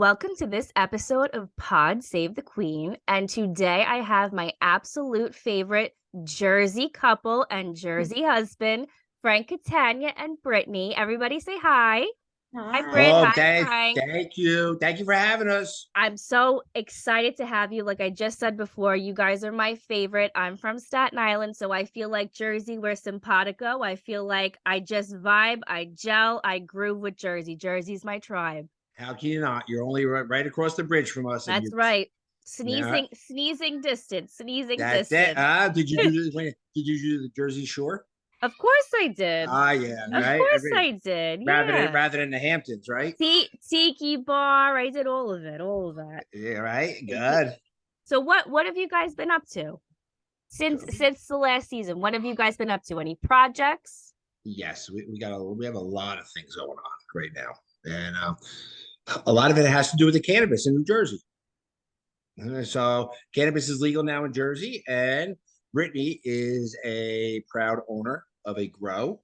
Welcome to this episode of Pod Save the Queen. And today I have my absolute favorite Jersey couple and Jersey husband, Frank Catania and Brittany. Everybody say hi. Hi, Britt. Oh, Hi, Frank. thank you. Thank you for having us. I'm so excited to have you. Like I just said before, you guys are my favorite. I'm from Staten Island, so I feel like Jersey, we're simpatico. I feel like I just vibe, I gel, I groove with Jersey. Jersey's my tribe. How can you not? You're only right across the bridge from us, and That's you. right. Yeah, Sneezing distance, sneezing that's it. distance. Did you do the Jersey Shore? Of course I did. Ah, yeah, Of right. course I did. Yeah. Rather than the Hamptons, right? Tiki bar. I did all of it. All of that. Yeah, right. Tiki. Good. So what have you guys been up to since the last season? What have you guys been up to? Any projects? Yes, we have a lot of things going on right now, and a lot of it has to do with the cannabis in New Jersey. So cannabis is legal now in Jersey, and Brittany is a proud owner of a grow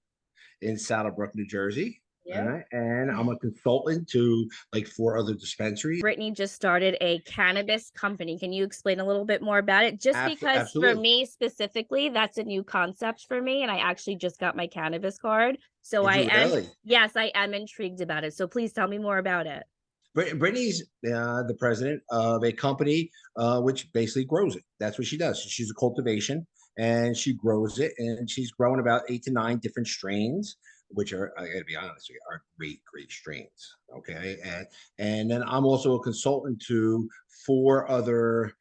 in Saddlebrook, New Jersey. All Yeah. right. And I'm a consultant to like 4 other dispensaries. Brittany just started a cannabis company. Can you explain a little bit more about it? Just because for Absolutely. me specifically, that's a new concept for me. And I actually just got my cannabis card. So Did I you am, really? yes, I am intrigued about it. So please tell me more about it. Brittany's the president of a company which basically grows it. That's what she does. She's a cultivation and she grows it, and she's growing about 8 to 9 different strains, which are, I gotta be honest with you, are great strains. Okay. And then I'm also a consultant to 4 other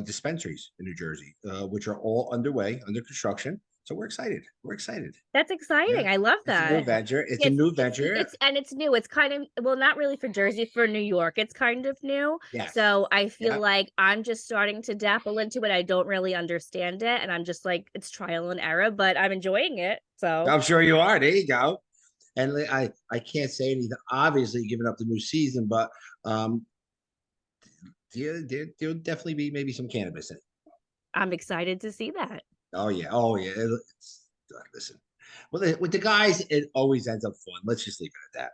dispensaries in New Jersey, which are all underway, under construction. So we're excited. We're excited. That's Yeah. exciting. I love It's a new that. venture. It's a It's new it's venture. it's new. It's kind of, well, not really for Jersey, for New York. It's kind of new. Yes. So I feel Yeah. like I'm just starting to dabble into it. I don't really understand it. And I'm just like, it's trial and error, but I'm enjoying it. So I'm sure you are. There you go. And I can't say anything, obviously, given up the new season, but um, there'll definitely be maybe some cannabis in it. I'm excited to see that. Oh yeah, oh yeah. Listen, with the guys, it always ends up fun. Let's just leave it at that.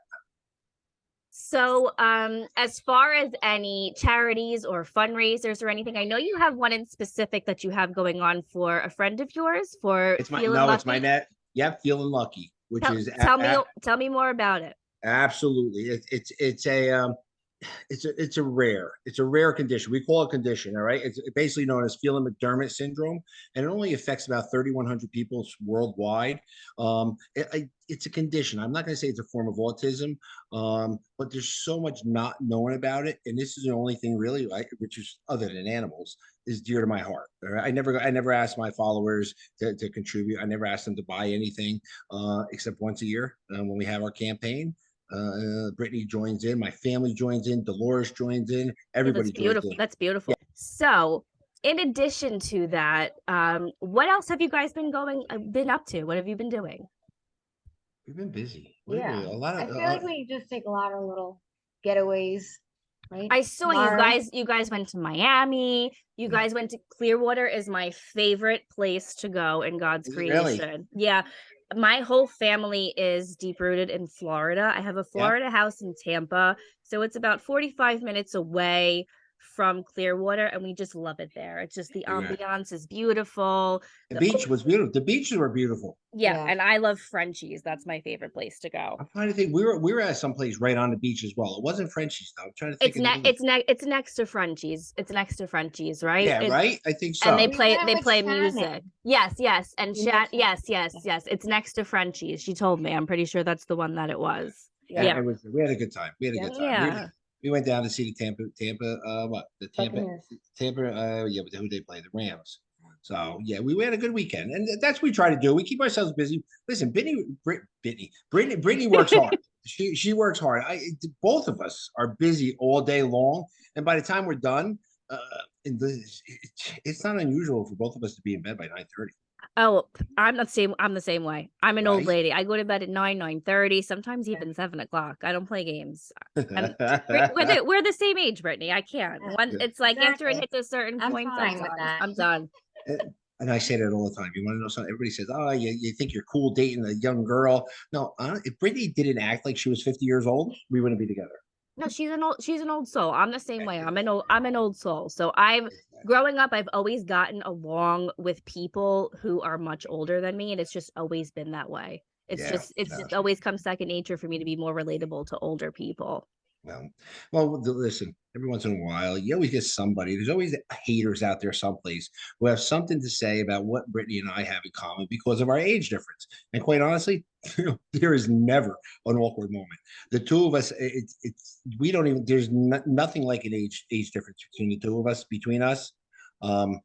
So, as far as any charities or fundraisers or anything, I know you have one in specific that you have going on for a friend of yours for It's my Feeling no, it's my Lucky. net. Yep, feeling lucky, which Tell is tell me more about it. absolutely. It's a rare condition. We call it condition. All right. It's basically known as Phelan-McDermott syndrome, and it only affects about 3,100 people worldwide. It's a condition. I'm not going to say it's a form of autism, but there's so much not known about it, and this is the only thing really, which is other than animals, is dear to my heart. All right? I never ask my followers to contribute. I never ask them to buy anything, except once a year when we have our campaign. Brittany joins in, my family joins in, Dolores joins in, Yeah, everybody that's joins beautiful. in. That's beautiful. Yeah, So, in addition to that, what else have you guys been up to? What have you been doing? we've been busy. Yeah. A lot I of feel like we just take a lot of little getaways, right? I saw you guys went to Miami. You guys went to Clearwater, is my favorite place to go in God's Is it really? creation. Yeah. My whole family is deep rooted in Florida. I have a Yeah. Florida house in Tampa, so it's about 45 minutes away from Clearwater, and we just love it there. It's just the Yeah. ambiance is beautiful. The beach was beautiful. The beaches were beautiful. Yeah, Yeah. and I love Frenchies. That's my favorite place to go. I'm trying to think. We were at some place right on the beach as well. It wasn't Frenchie's though. I'm trying to think of the name. It's next to Frenchies. It's next to Frenchies, right? Yeah, right. I think And so. We went they with play Shannon. music. Yes, and You chat. mentioned- Yes. It's next to Frenchies. She told me. I'm pretty sure that's the one that it was. Yeah, it was. We had a good time. We had a good time. Yeah. We went down to see the Tampa. Buccaneers. Yeah, but who they play? The Rams. So yeah, we had a good weekend, and that's what we try to do. We keep ourselves busy. Listen, Brittany works hard. She works hard. Both of us are busy all day long, and by the time we're done, it's not unusual for both of us to be in bed by 9:30. Oh, I'm the same way. I'm an old Right? lady. I go to bed at 9:30, sometimes even 7 o'clock. I don't play games. We're the same age, Brittany. I can't. It's like after it Exactly. hits a certain I'm point, fine with that. I'm done. And I say that all the time. You want to know something? Everybody says, "Oh, you think you're cool dating a young girl?" No, if Brittany didn't act like she was 50 years old, we wouldn't be together. No, she's an old soul. I'm the same way. I'm an old soul. So I've growing up, I've always gotten along with people who are much older than me, and it's just always been that way. Yeah. It's No. just always come second nature for me to be more relatable to older people. Listen, every once in a while, you always get somebody. There's always haters out there someplace who have something to say about what Brittany and I have in common because of our age difference. And quite honestly, there is never an awkward moment. The two of us, we don't even. There's nothing like an age difference between the two of us. Between us, um,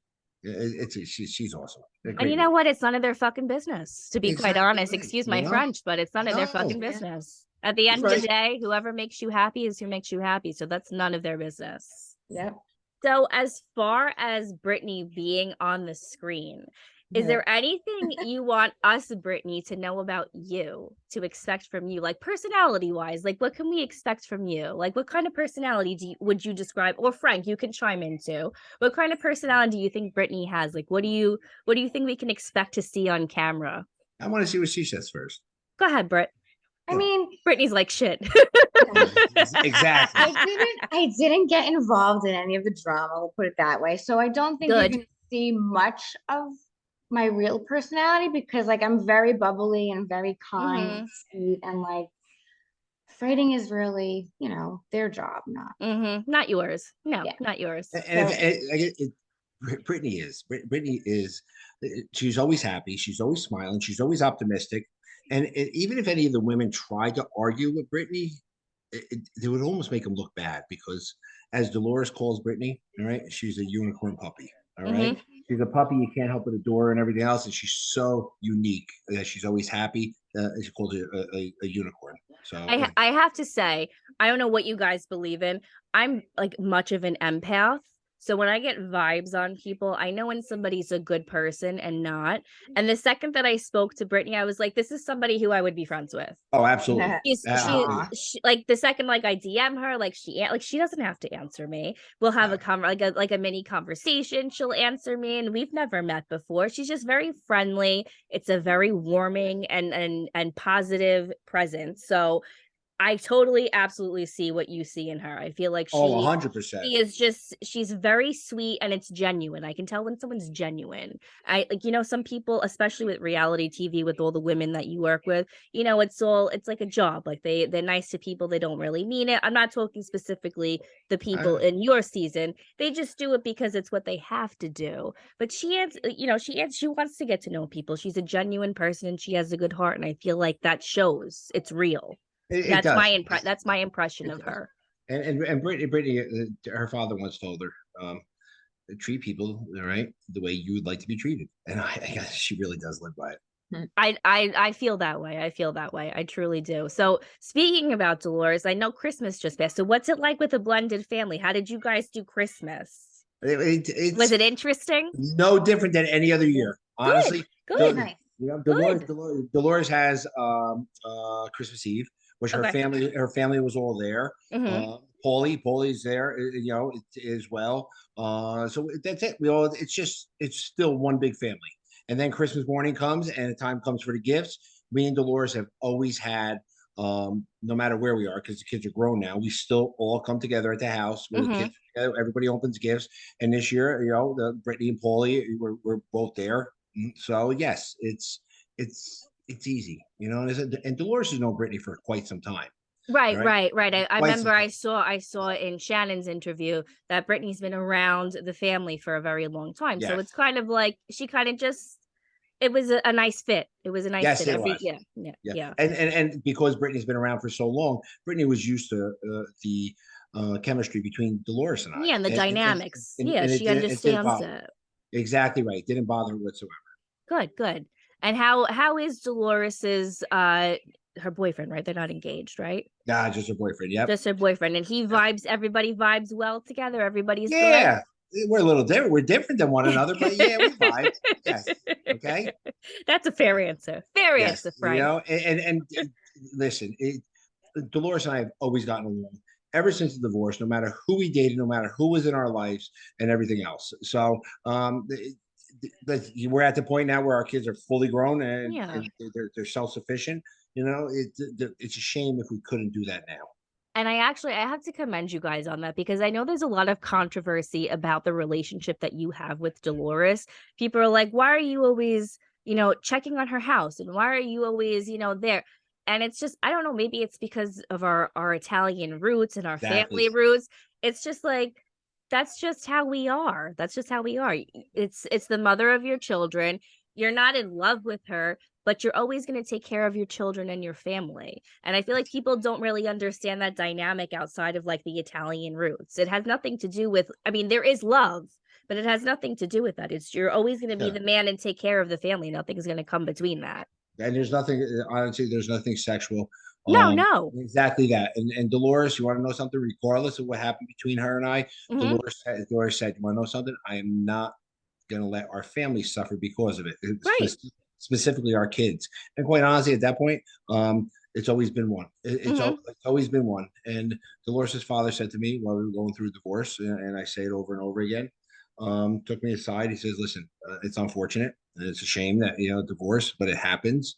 she's awesome. And you know what? It's none of their fucking business, to be quite Exactly honest. right. Excuse You my know? French, but it's none of their fucking No, business. At the that's end of the right. day, whoever makes you happy is who makes you happy. So that's none of their business. Yep. So as far as Brittany being on the screen, is Yeah. there anything you want us, Brittany, to know about you, to expect from you, like personality wise? Like, what can we expect from you? Like, what kind of personality would you describe? Or Frank, you can chime in too. What kind of personality do you think Brittany has? Like, what do you think we can expect to see on camera? I want to see what she says first. Go ahead, Britt. I mean, Brittany's like shit. Exactly. I didn't get involved in any of the drama, we'll put it that way. So I don't think Good. you're gonna see much of my real personality because like I'm very bubbly and very kind and sweet and like fighting is really, their job, not. Not yours. No, Yeah. not yours. And Brittany is, she's always happy. She's always smiling. She's always optimistic. And even if any of the women tried to argue with Brittany, they would almost make them look bad because, as Dolores calls Brittany, all right, she's a unicorn puppy. All right, she's a puppy you can't help but adore and everything else, and she's so unique that she's always happy. She calls it a unicorn. So I have to say, I don't know what you guys believe in. I'm like much of an empath. So when I get vibes on people, I know when somebody's a good person and not. And the second that I spoke to Brittany, I was like, this is somebody who I would be friends with. oh, absolutely. She like the second like I DM her, like she doesn't have to answer me. We'll have like a mini conversation. She'll answer me, and we've never met before. She's just very friendly. It's a very warming and positive presence. So I totally absolutely see what you see in her. I feel like she 100%. she's very sweet and it's genuine. I can tell when someone's genuine. I like, some people, especially with reality TV, with all the women that you work with, it's like a job. Like they're nice to people, they don't really mean it. I'm not talking specifically the people in your season. They just do it because it's what they have to do. But she wants to get to know people. She's a genuine person and she has a good heart. And I feel like that shows. It's real. It does. That's my impression of her. And Brittany, her father once told her, treat people the way you would like to be treated, and I guess she really does live by it. I feel that way. I truly do. So speaking about Dolores, I know Christmas just passed. So what's it like with a blended family? How did you guys do Christmas? Was it interesting? No different than any other year, honestly. Good. Nice. Dolores has Christmas Eve, which her family was all there. Paulie's there, as well. So that's it. It's still one big family. And then Christmas morning comes and the time comes for the gifts. Me and Dolores have always had, no matter where we are, because the kids are grown now, we still all come together at the house with the kids. Everybody opens gifts. And this year, the Brittany and Paulie were both there. So yes, it's easy, and Dolores has known Brittany for quite some time. Right. I remember I saw in Shannon's interview that Brittany's been around the family for a very long time. Yes. So it's kind of like she kind of just, it was a nice fit. It was a nice fit. It was. Yeah. And because Brittany's been around for so long, Brittany was used to the chemistry between Dolores and I. Yeah, and the dynamics. She understands it. Exactly right. Didn't bother her whatsoever. Good. And how is Dolores's her boyfriend, right? They're not engaged, right? Nah, just her boyfriend. Yep. Just her boyfriend. And he vibes, everybody vibes well together. Everybody's good. We're a little different. We're different than one another, but yeah, we vibe. Yes. Okay. That's a fair answer. Fair answer, Frank. And listen, Dolores and I have always gotten along ever since the divorce, no matter who we dated, no matter who was in our lives and everything else. So we're at the point now where our kids are fully grown and they're self-sufficient. It's a shame if we couldn't do that now. And I have to commend you guys on that, because I know there's a lot of controversy about the relationship that you have with Dolores. People are like, why are you always, checking on her house? And why are you always, there? And it's just, I don't know, maybe it's because of our Italian roots and our Exactly. family roots. It's just like, that's just how we are. That's just how we are. It's the mother of your children. You're not in love with her, but you're always going to take care of your children and your family. And I feel like people don't really understand that dynamic outside of like the Italian roots. It has nothing to do with, I mean, there is love, but it has nothing to do with that. It's you're always going to be Yeah. the man and take care of the family. Nothing's going to come between that. And there's nothing, honestly, there's nothing sexual. No. Exactly that. And Dolores, you want to know something? Regardless of what happened between her and I, Mhm. Dolores said, you want to know something? I am not going to let our family suffer because of it. Right. Specifically our kids. And quite honestly, at that point, it's always been one. It's always been one. And Dolores's father said to me while we were going through divorce, and I say it over and over again, took me aside. He says, listen, it's unfortunate and it's a shame that, divorce, but it happens.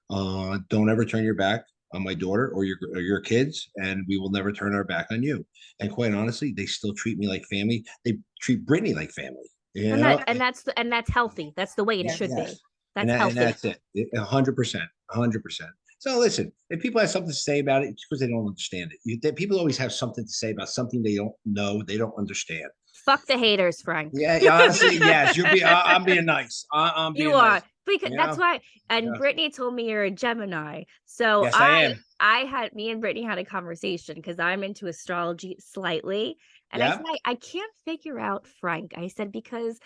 Don't ever turn your back on my daughter or your kids, and we will never turn our back on you. And quite honestly, they still treat me like family. They treat Brittany like family. You know? And that's healthy. That's the way it should be. That's healthy. And that's it. 100%. 100%. So listen, if people have something to say about it, it's because they don't understand it. People always have something to say about something they don't know, they don't understand. Fuck the haters, Frank. Yeah, honestly, yes. I'm being nice. I'm being you are. nice. Because that's why. And Brittany told me you're a Gemini. So yes, I am. me and Brittany had a conversation because I'm into astrology slightly. And I said, I can't figure out Frank. I said, because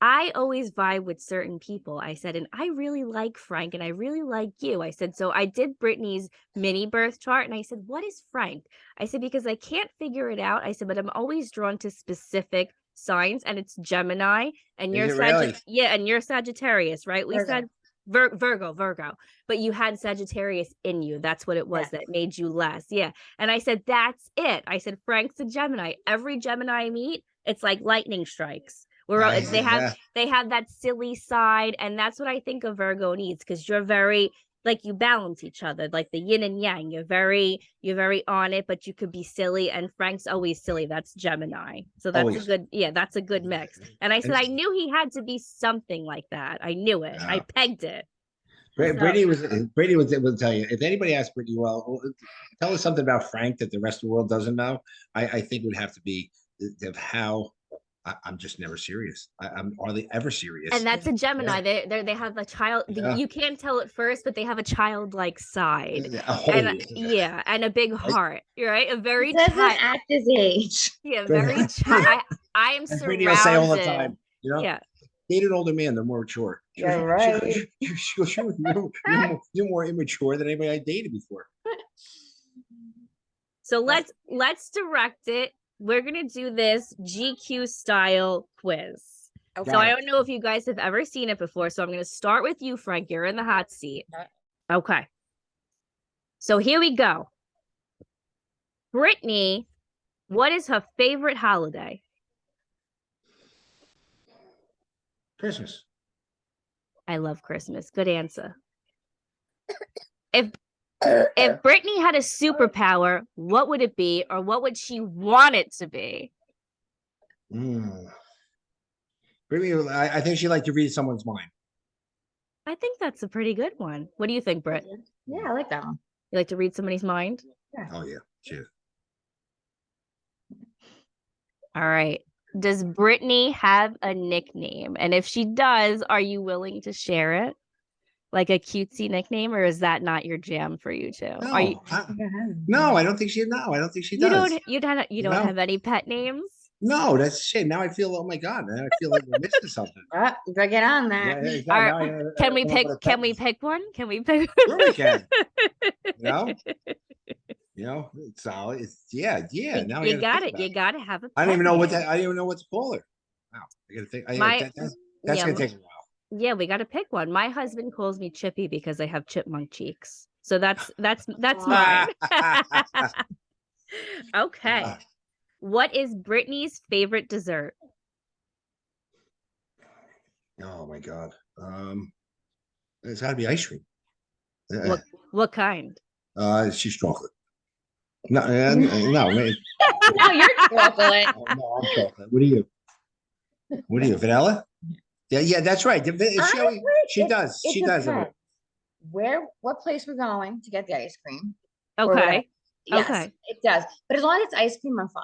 I always vibe with certain people. I said, and I really like Frank and I really like you. I said, so I did Brittany's mini birth chart and I said, what is Frank? I said, because I can't figure it out. I said, but I'm always drawn to specific signs, and it's Gemini, and you're and you're Sagittarius, right? We said Virgo, but you had Sagittarius in you. That's what it was that made you less. Yeah. And I said, that's it. I said, Frank's a Gemini. Every Gemini I meet, it's like lightning strikes. They have that silly side, and that's what I think a Virgo needs, because you're very like, you balance each other, like the yin and yang. You're very on it, but you could be silly, and Frank's always silly. That's Gemini. So that's that's a good mix. And I said, I knew he had to be something like that. I knew it. I pegged it. Brady will tell you. If anybody asks Brittany, well, tell us something about Frank that the rest of the world doesn't know. I think it would have to be of how I'm just never serious. I'm hardly ever serious. And that's a Gemini. They have a child. You can't tell it first, but they have a childlike side. And a big heart. Right? A very doesn't act his age. Yeah, very. I am surrounded. Brady will say all the time. Date an older man, they're more mature. You're right. You're more immature than anybody I dated before. So let's direct it. We're gonna do this GQ style quiz. Okay. So I don't know if you guys have ever seen it before. So I'm gonna start with you, Frank. You're in the hot seat. Okay. So here we go. Brittany, what is her favorite holiday? Christmas. I love Christmas. Good answer. If Brittany had a superpower, what would it be, or what would she want it to be? Brittany, I think she'd like to read someone's mind. I think that's a pretty good one. What do you think, Britt? Yeah, I like that one. You like to read somebody's mind? Yeah. Oh yeah, cheers. All right. Does Brittany have a nickname? And if she does, are you willing to share it? Like a cutesy nickname, or is that not your jam for you two? No, I don't think she. No, I don't think she does. You don't have any pet names? No, that's shit. Now I feel. Oh my god! Now I feel like we're missing something. You better get on that. Can we pick? Can we pick one? Can we pick? Sure, we can. It's solid. Now you got it. You got to have a pet. I don't even know what that. I don't even know what to call her. Wow, I gotta think. That's gonna take a while. Yeah, we got to pick one. My husband calls me Chippy because I have chipmunk cheeks. So that's mine. Okay. What is Brittany's favorite dessert? Oh my god. It's got to be ice cream. What kind? She's chocolate. No, man. No, you're chocolate. No, I'm chocolate. What are you? What are you, vanilla? Yeah, that's right. Honestly, She does. it She does. depends. What place we're going to get the ice cream. Or whatever. Okay. Yes, Okay. it does. But as long as it's ice cream, I'm fine.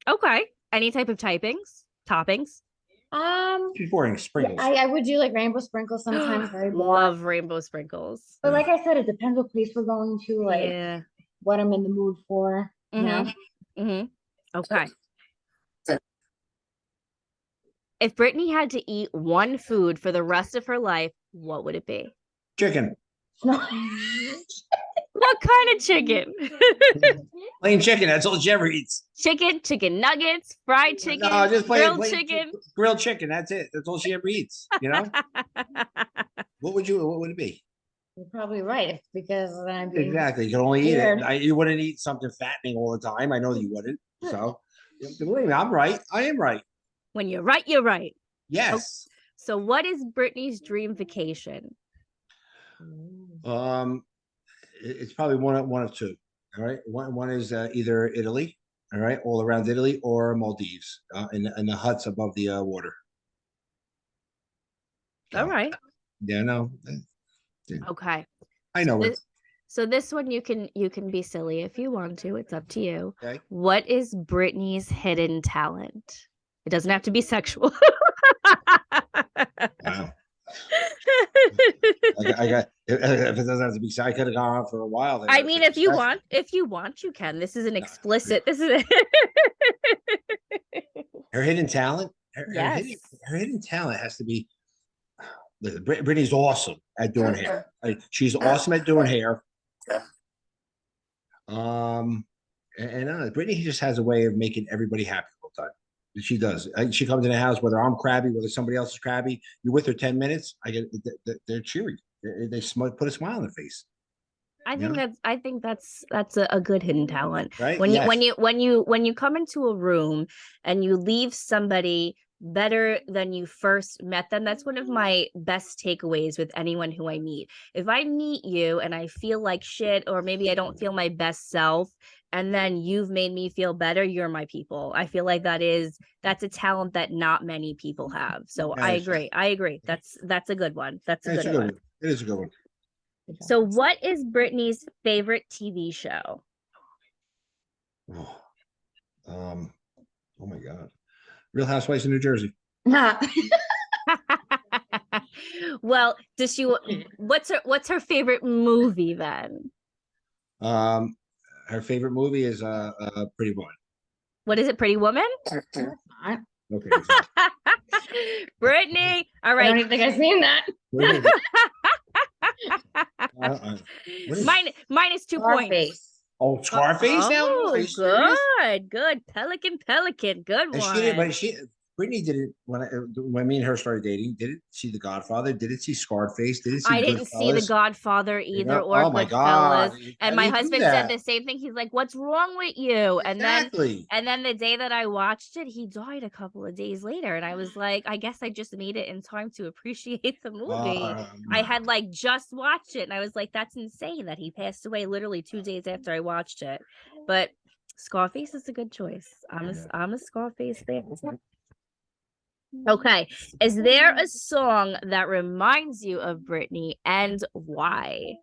Okay. Any type of toppings? She's pouring sprinkles. I would do like rainbow sprinkles sometimes. Very boring. Love rainbow sprinkles. But like I said, it depends what place we're going to, like Yeah. what I'm in the mood for. You know? Okay. If Brittany had to eat one food for the rest of her life, what would it be? Chicken. What kind of chicken? Plain chicken. That's all she ever eats. Chicken nuggets, fried chicken, No, just grilled chicken. Grilled chicken. That's it. That's all she ever eats. You know. What would it be? You're probably right, because then I'd be Exactly. You can only eat weird. it. You wouldn't eat something fattening all the time. I know that you wouldn't. So, believe me, I'm right. I am right. When you're right, you're right. Yes. So what is Brittany's dream vacation? It's probably one of two. All right. One is either Italy, all right, all around Italy, or Maldives, in the huts above the water. All right. Yeah, no. Okay. I know it. So this one you can be silly if you want to. It's up to you. Okay. What is Brittany's hidden talent? It doesn't have to be sexual. Wow. I got if it doesn't have to be, I could have gone on for a while. I mean, if you want, you can. This is an explicit. This is her hidden talent. Her hidden talent has to be. Brittany's awesome at doing hair. She's awesome at doing hair. Brittany just has a way of making everybody happy all the time. She does. She comes in the house, whether I'm crabby, whether somebody else is crabby. You're with her 10 minutes. They're cheery. They put a smile on their face. I think that's a good hidden talent. Right? When you come into a room and you leave somebody better than you first met them, that's one of my best takeaways with anyone who I meet. If I meet you and I feel like shit, or maybe I don't feel my best self, and then you've made me feel better, you're my people. I feel like that's a talent that not many people have. So I agree. That's a good one. That's a good one. It is a good one. So what is Brittany's favorite TV show? Oh my God. Real Housewives of New Jersey. Well, what's her favorite movie then? Her favorite movie is Pretty Woman. What is it, Pretty Woman? Okay. Brittany, all right. I don't even think I've seen that. Minus 2 points. Oh, Scarface now? Good. Pelican. Good one. Brittany didn't, when me and her started dating, didn't see The Godfather, didn't see Scarface, didn't see I didn't see The Godfather either, or oh my God. And my husband said the same thing. He's like, "What's wrong with you?" Exactly. And then the day that I watched it, he died a couple of days later, and I was like, I guess I just made it in time to appreciate the movie. I had like just watched it, and I was like, that's insane that he passed away literally 2 days after I watched it. But Scarface is a good choice. I'm a Scarface fan. Okay. Is there a song that reminds you of Brittany, and why?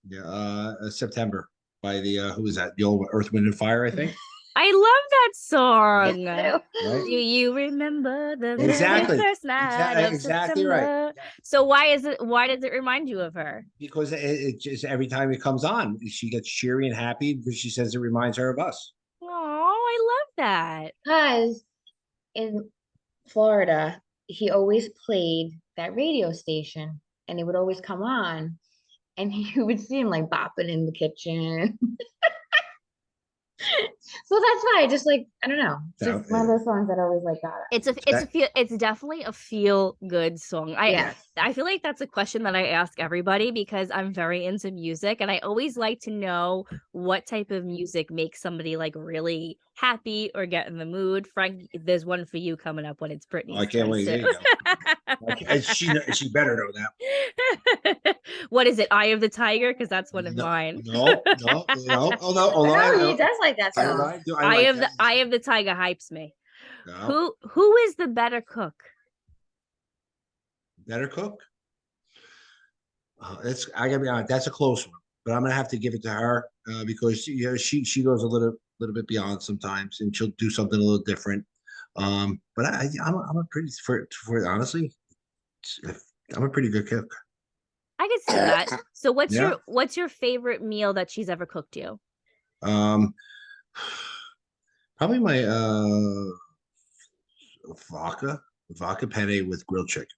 Yeah, September by the who is that? The old Earth, Wind and Fire, I think. I love that song. Right? Do you remember the exactly first night of exactly September? Right. So why does it remind you of her? Because it just every time it comes on, she gets cheery and happy because she says it reminds her of us. Oh, I love that. Because in Florida, he always played that radio station, and it would always come on, and you would see him like bopping in the kitchen. So that's why I just like, I don't know, just one of those songs that I always like got it. It's definitely a feel good song. I feel like that's a question that I ask everybody because I'm very into music and I always like to know what type of music makes somebody like really happy or get in the mood. Frank, there's one for you coming up when it's Oh, I Brittany's can't turn wait. There too. you go. Okay, she better know that. What is it? Eye of the Tiger? Because that's one of No, mine. no. Although No, he does like that I song. like Eye of the Tiger hypes me. No, Who is the better cook? better cook. I gotta be honest. That's a close one, but I'm gonna have to give it to her because she goes a little bit beyond sometimes, and she'll do something a little different. But I'm a pretty for honestly, I'm a pretty good cook. I can see that. So Yeah. what's your favorite meal that she's ever cooked you? Um, Probably my vodka penne with grilled chicken.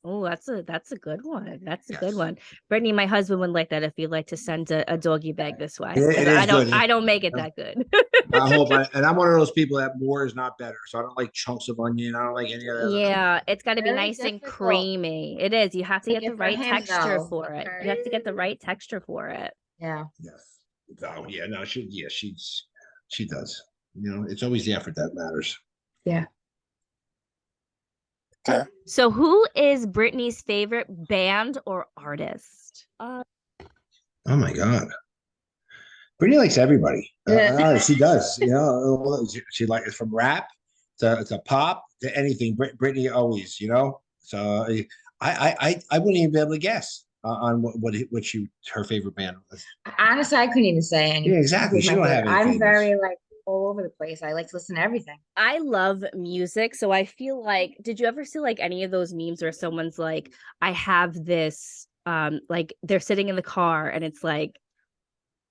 Oh, that's a good one. That's a good Yes. one. Brittany, my husband would like that if you'd like to send a doggy bag this way. It is good. I don't make it that good. And I'm one of those people that more is not better. So I don't like chunks of onion. I don't like any of that. Yeah, it's got to be Very nice and difficult. creamy. It is. You have to get the For right him, texture though. for it. You have to get the right texture for it. Yeah. Yes. Oh yeah, no, she does. You know, it's always the effort that matters. Yeah. So who is Brittany's favorite band or artist? Oh my God. Brittany likes everybody. She does. You know, she likes from rap to pop to anything. Brittany always, you know. So I wouldn't even be able to guess on what her favorite band was. Honestly, I couldn't even say anything. Yeah, exactly. She don't have any I'm favorites. very like all over the place. I like to listen to everything. I love music, so I feel like, did you ever see like any of those memes where someone's like, I have this like they're sitting in the car and it's like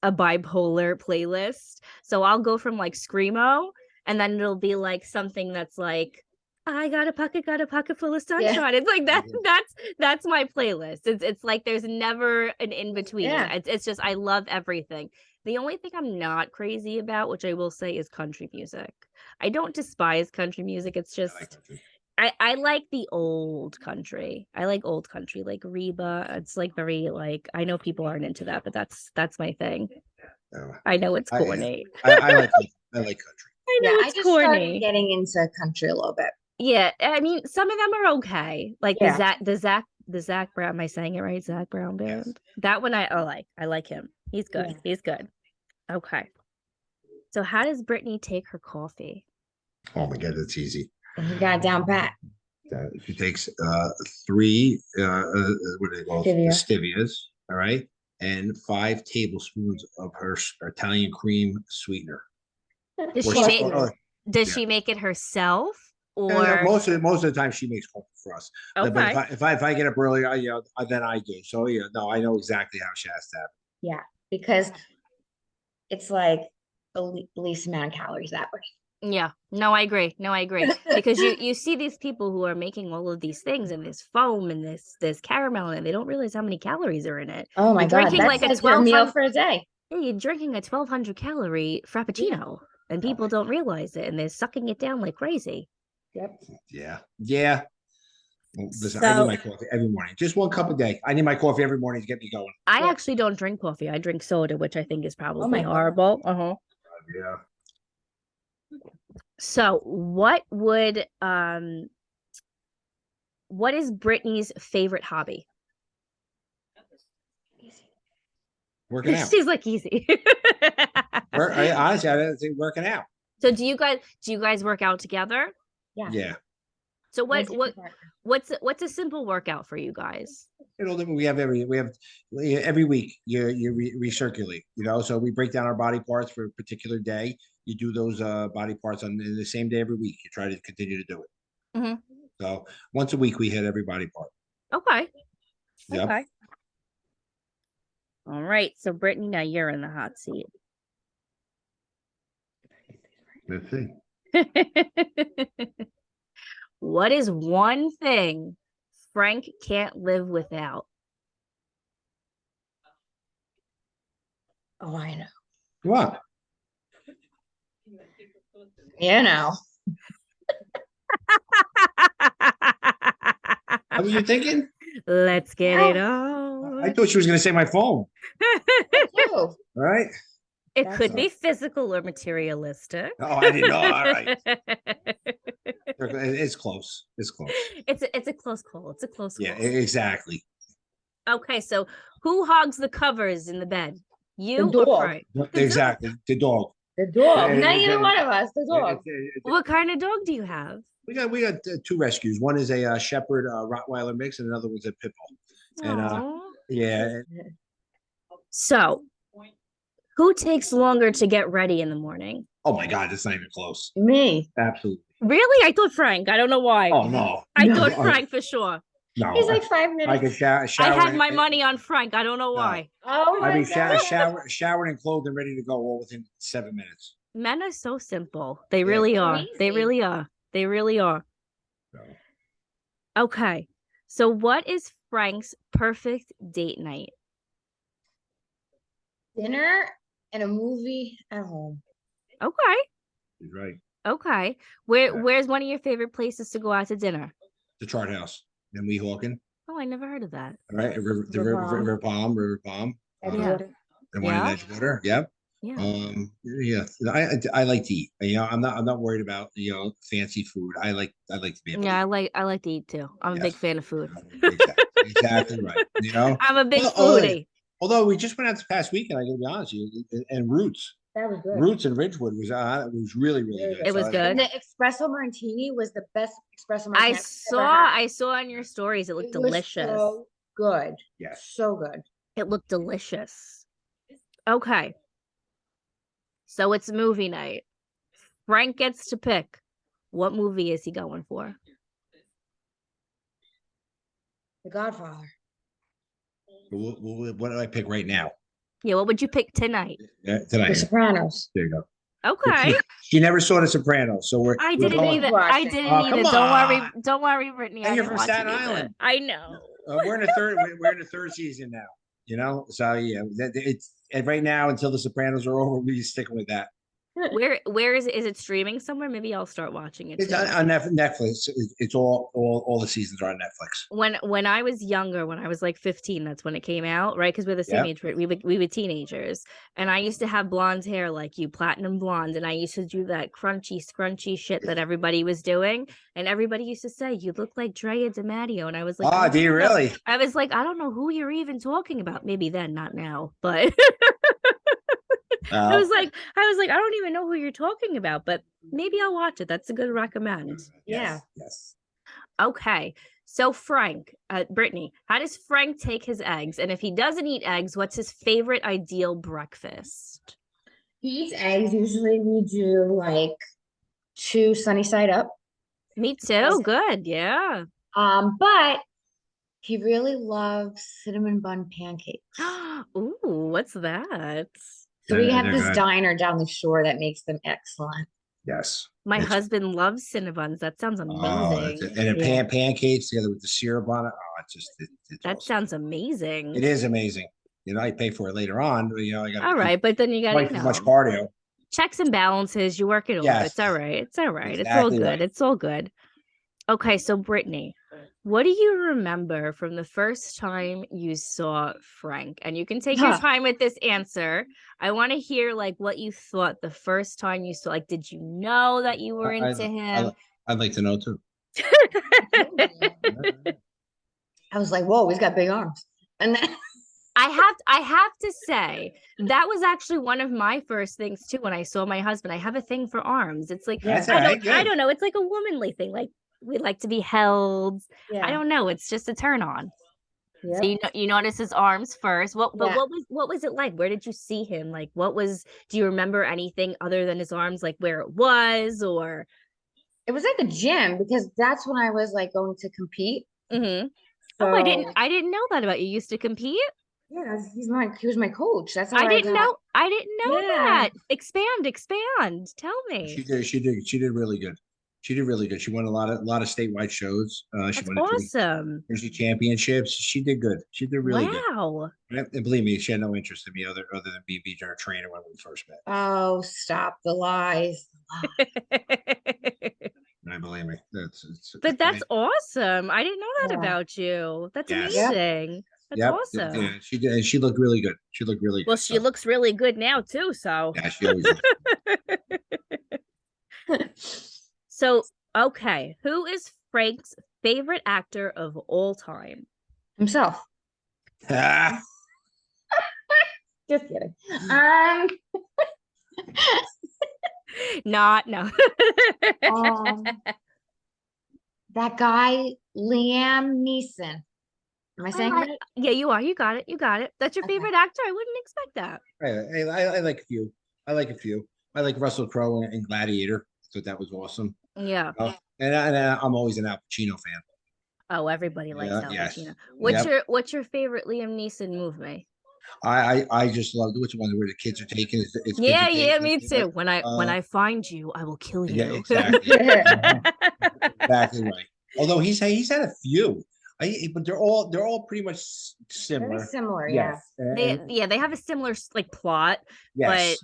a bipolar playlist. So I'll go from like screamo and then it'll be like something that's like I got a pocket full of sunshine. Yeah. It's like that's my playlist. It's like there's never an in between. Yeah. It's just I love everything. The only thing I'm not crazy about, which I will say, is country music. I don't despise country music. It's just I like the old country. I like old country, like Reba. It's like very like I know people aren't into that, but that's my thing. I know it's corny. I like country. I know it's just corny. started getting into country a little bit. Yeah, I mean, some of them are okay. Like the Zach Brown. Am I saying it right? Zach Brown band. Yes. That one I like. I like him. He's good. Yeah. He's good. Okay. So how does Brittany take her coffee? Oh my God, that's easy. You got it down pat. She takes 3 what do they call stevias, all right, and 5 tablespoons of her Italian cream sweetener. Does she make it herself? Or no, most of the time she makes coffee for us. Okay. But if I get up early, then I do. So yeah, no, I know exactly how she has to have it. Yeah, because it's like the least amount of calories that way. Yeah, no, I agree. Because you see these people who are making all of these things and this foam and this caramel and they don't realize how many calories are in it. Oh my God, that's like a 12 meal for a day. Yeah, you're drinking a 1,200 calorie frappuccino and people don't realize it and they're sucking it down like crazy. Yep. Yeah. Well, listen, I need my coffee every morning. Just 1 cup a day. I need my coffee every morning to get me going. I actually don't drink coffee. I drink soda, which I think is probably horrible. Yeah. So what is Brittany's favorite hobby? Working out. She's like easy. Honestly, I didn't think working out. So do you guys work out together? Yeah. So what's a simple workout for you guys? We have every week you recirculate, you know, so we break down our body parts for a particular day. You do those body parts on the same day every week. You try to continue to do it. Mm-hmm. So once a week we hit every body part. Okay. Yep. Okay. All right. So Brittany, now you're in the hot seat. Let's see. What is one thing Frank can't live without? Oh, I know. What? You know. What were you thinking? Let's get it I on. thought she was going to say my phone. Too. All right. It That's could it. be physical or materialistic. Oh, I didn't know. All right. It's close. It's close. It's a close call. It's a close Yeah, call. exactly. Okay, so who hogs the covers in the bed? You The or dog. Frank? Exactly. The dog. The dog. It- Not it- either it- one of us. The dog. What kind of dog do you have? We got two rescues. One is a Shepherd Rottweiler mix, and another one's a pit bull. And Aw. yeah, So, who takes longer to get ready in the morning? oh my God, it's not even close. Me. Absolutely. Really? I thought Frank. I don't know why. Oh no. I No. thought Frank for sure. No. He's like 5 minutes. I could shower. I had and- my money on Frank. I don't know No. why. Oh my I mean, God. showered and clothed and ready to go all within 7 minutes. Men are so simple. They really are. They Crazy. really are. They really are. So, Okay. So, what is Frank's perfect date night? Dinner and a movie at home. Okay. he's right. Okay. Yeah. Where's one of your favorite places to go out to dinner? The Chart House in Weehawken. Oh, I never heard of that. All right. River Palm. Edgewood. And one in Yeah. Edgewater. Yep. Yeah. Yeah. I like to eat. You know, I'm not worried about fancy food. I like to be able Yeah, to I like to eat too. I'm a Yes. big fan of food. eat. Exactly right. You know. I'm a big Oh, foodie. Although we just went out this past weekend, I gotta be honest with you, and Roots. That was good. Roots and Ridgewood was really good. It was So I- good. And the espresso martini was the best espresso martini I I've ever had. saw on your stories. It looked It was delicious. so good. Yes. So good. It looked delicious. Okay. So it's movie night. Frank gets to pick. What movie is he going for? The Godfather. What do I pick right now? Yeah, what would you pick tonight? Tonight. The Sopranos. There you go. Okay. She never saw The Sopranos, so we're. I we're didn't going- either. I didn't Oh, either. come Don't worry, Brittany. And I you're didn't from watch Staten it either. Island. I know. We're in the third. We're in the third season now. You know, so yeah, it's and right now until The Sopranos are over, we stick with that. Where is it? Is it streaming somewhere? Maybe I'll start watching it It's too. on Netflix. It's all the seasons are on Netflix. When I was younger, when I was like 15, that's when it came out, right? Because we're the same Yeah. age. We were teenagers, and I used to have blonde hair like you, platinum blonde, and I used to do that crunchy, scrunchy shit that everybody was doing, and everybody used to say you look like Drea DiMatteo, and I was like, Oh, do you don't know. really? I was like, I don't know who you're even talking about. Maybe then, not now, but I was like, I don't even know who you're talking about, but maybe I'll watch it. That's a good recommend. Yeah. Yes. Okay. So Frank, Brittany, how does Frank take his eggs? And if he doesn't eat eggs, what's his favorite ideal breakfast? He eats eggs. Usually we do like 2 sunny side up. Me too. Good. Yeah. But he really loves cinnamon bun pancakes. Ooh, what's that? So we Yeah, have they're this good. diner down the shore that makes them excellent. Yes. My It's- husband loves Cinnabons. That sounds Oh, amazing. and then Yeah. pancakes together with the syrup on it. Oh, it's That awesome. sounds amazing. It is amazing. You know, I pay for it later on. But, I got All right, but then you got twice to as much cardio. checks and balances. You work it off. Yes. It's all right. It's all right. It's all Exactly good. right. It's all good. Okay, so Brittany, what do you remember from the first time you saw Frank? And you can take your Huh. time with this answer. I want to hear like what you thought the first time you saw. Like, did you know that you were into him? I'd like to know too. I was like, whoa, he's got big arms. And then I have to say that was actually one of my first things too when I saw my husband. I have a thing for arms. It's like That's I all right, don't good. know. It's like a womanly thing. Like we like to be held. yeah. I don't know. It's just a turn on. Yep. So you notice his arms first. But Yeah. what was it like? Where did you see him? Like do you remember anything other than his arms, like where it was or It was at the gym because that's when I was like going to compete. Mhm. So, Oh, I didn't know that about you. You used to compete? yeah, he was my coach. That's how I didn't got- know Yeah. that. Expand. Tell me. She did really good. She did really good. She won a lot of statewide shows. She That's won a awesome. Jersey championships. She did good. She did really good. Wow. And believe me, she had no interest in me other than being her trainer when we first met. Oh, stop the lies. And believe me. But that's awesome. I didn't know that about you. That's Yes. amazing. That's Yep. awesome. Yeah, she did. She looked really good. She looked really good. Well, she looks really good now too. So yeah, she always looks. So, okay, who is Frank's favorite actor of all time? Himself. Ah, Just kidding. No. That guy, Liam Neeson. Am I saying right? Yeah, you are. You got it. You got it. That's your Okay. favorite actor? I wouldn't expect that. I like a few. I like a few. I like Russell Crowe in Gladiator. I thought that was awesome. Yeah. And I'm always an Al Pacino fan. Oh, everybody likes Al Pacino. Yes. What's your favorite Liam Neeson movie? I just love which one where the kids are taken. It's Yeah, me too. When I find you, I will kill you. Yeah, exactly. Exactly right. Although he's had a few, but they're all pretty much similar. Very similar, Yes. They have a similar like plot, Yes.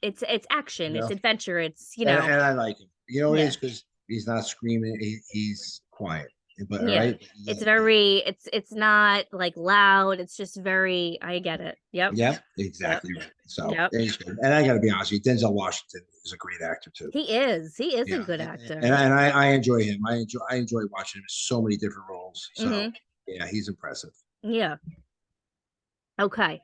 but it's action, it's adventure, it's and I like him. You know, it is because he's not screaming. He's quiet. But right, it's very it's not like loud, it's just very, I get it. Yep, exactly right. So he's good. And I gotta be honest with you, Denzel Washington is a great actor too. He is a good actor, and I enjoy him. I enjoy watching him in so many different roles. So yeah, he's impressive. Yeah. Okay,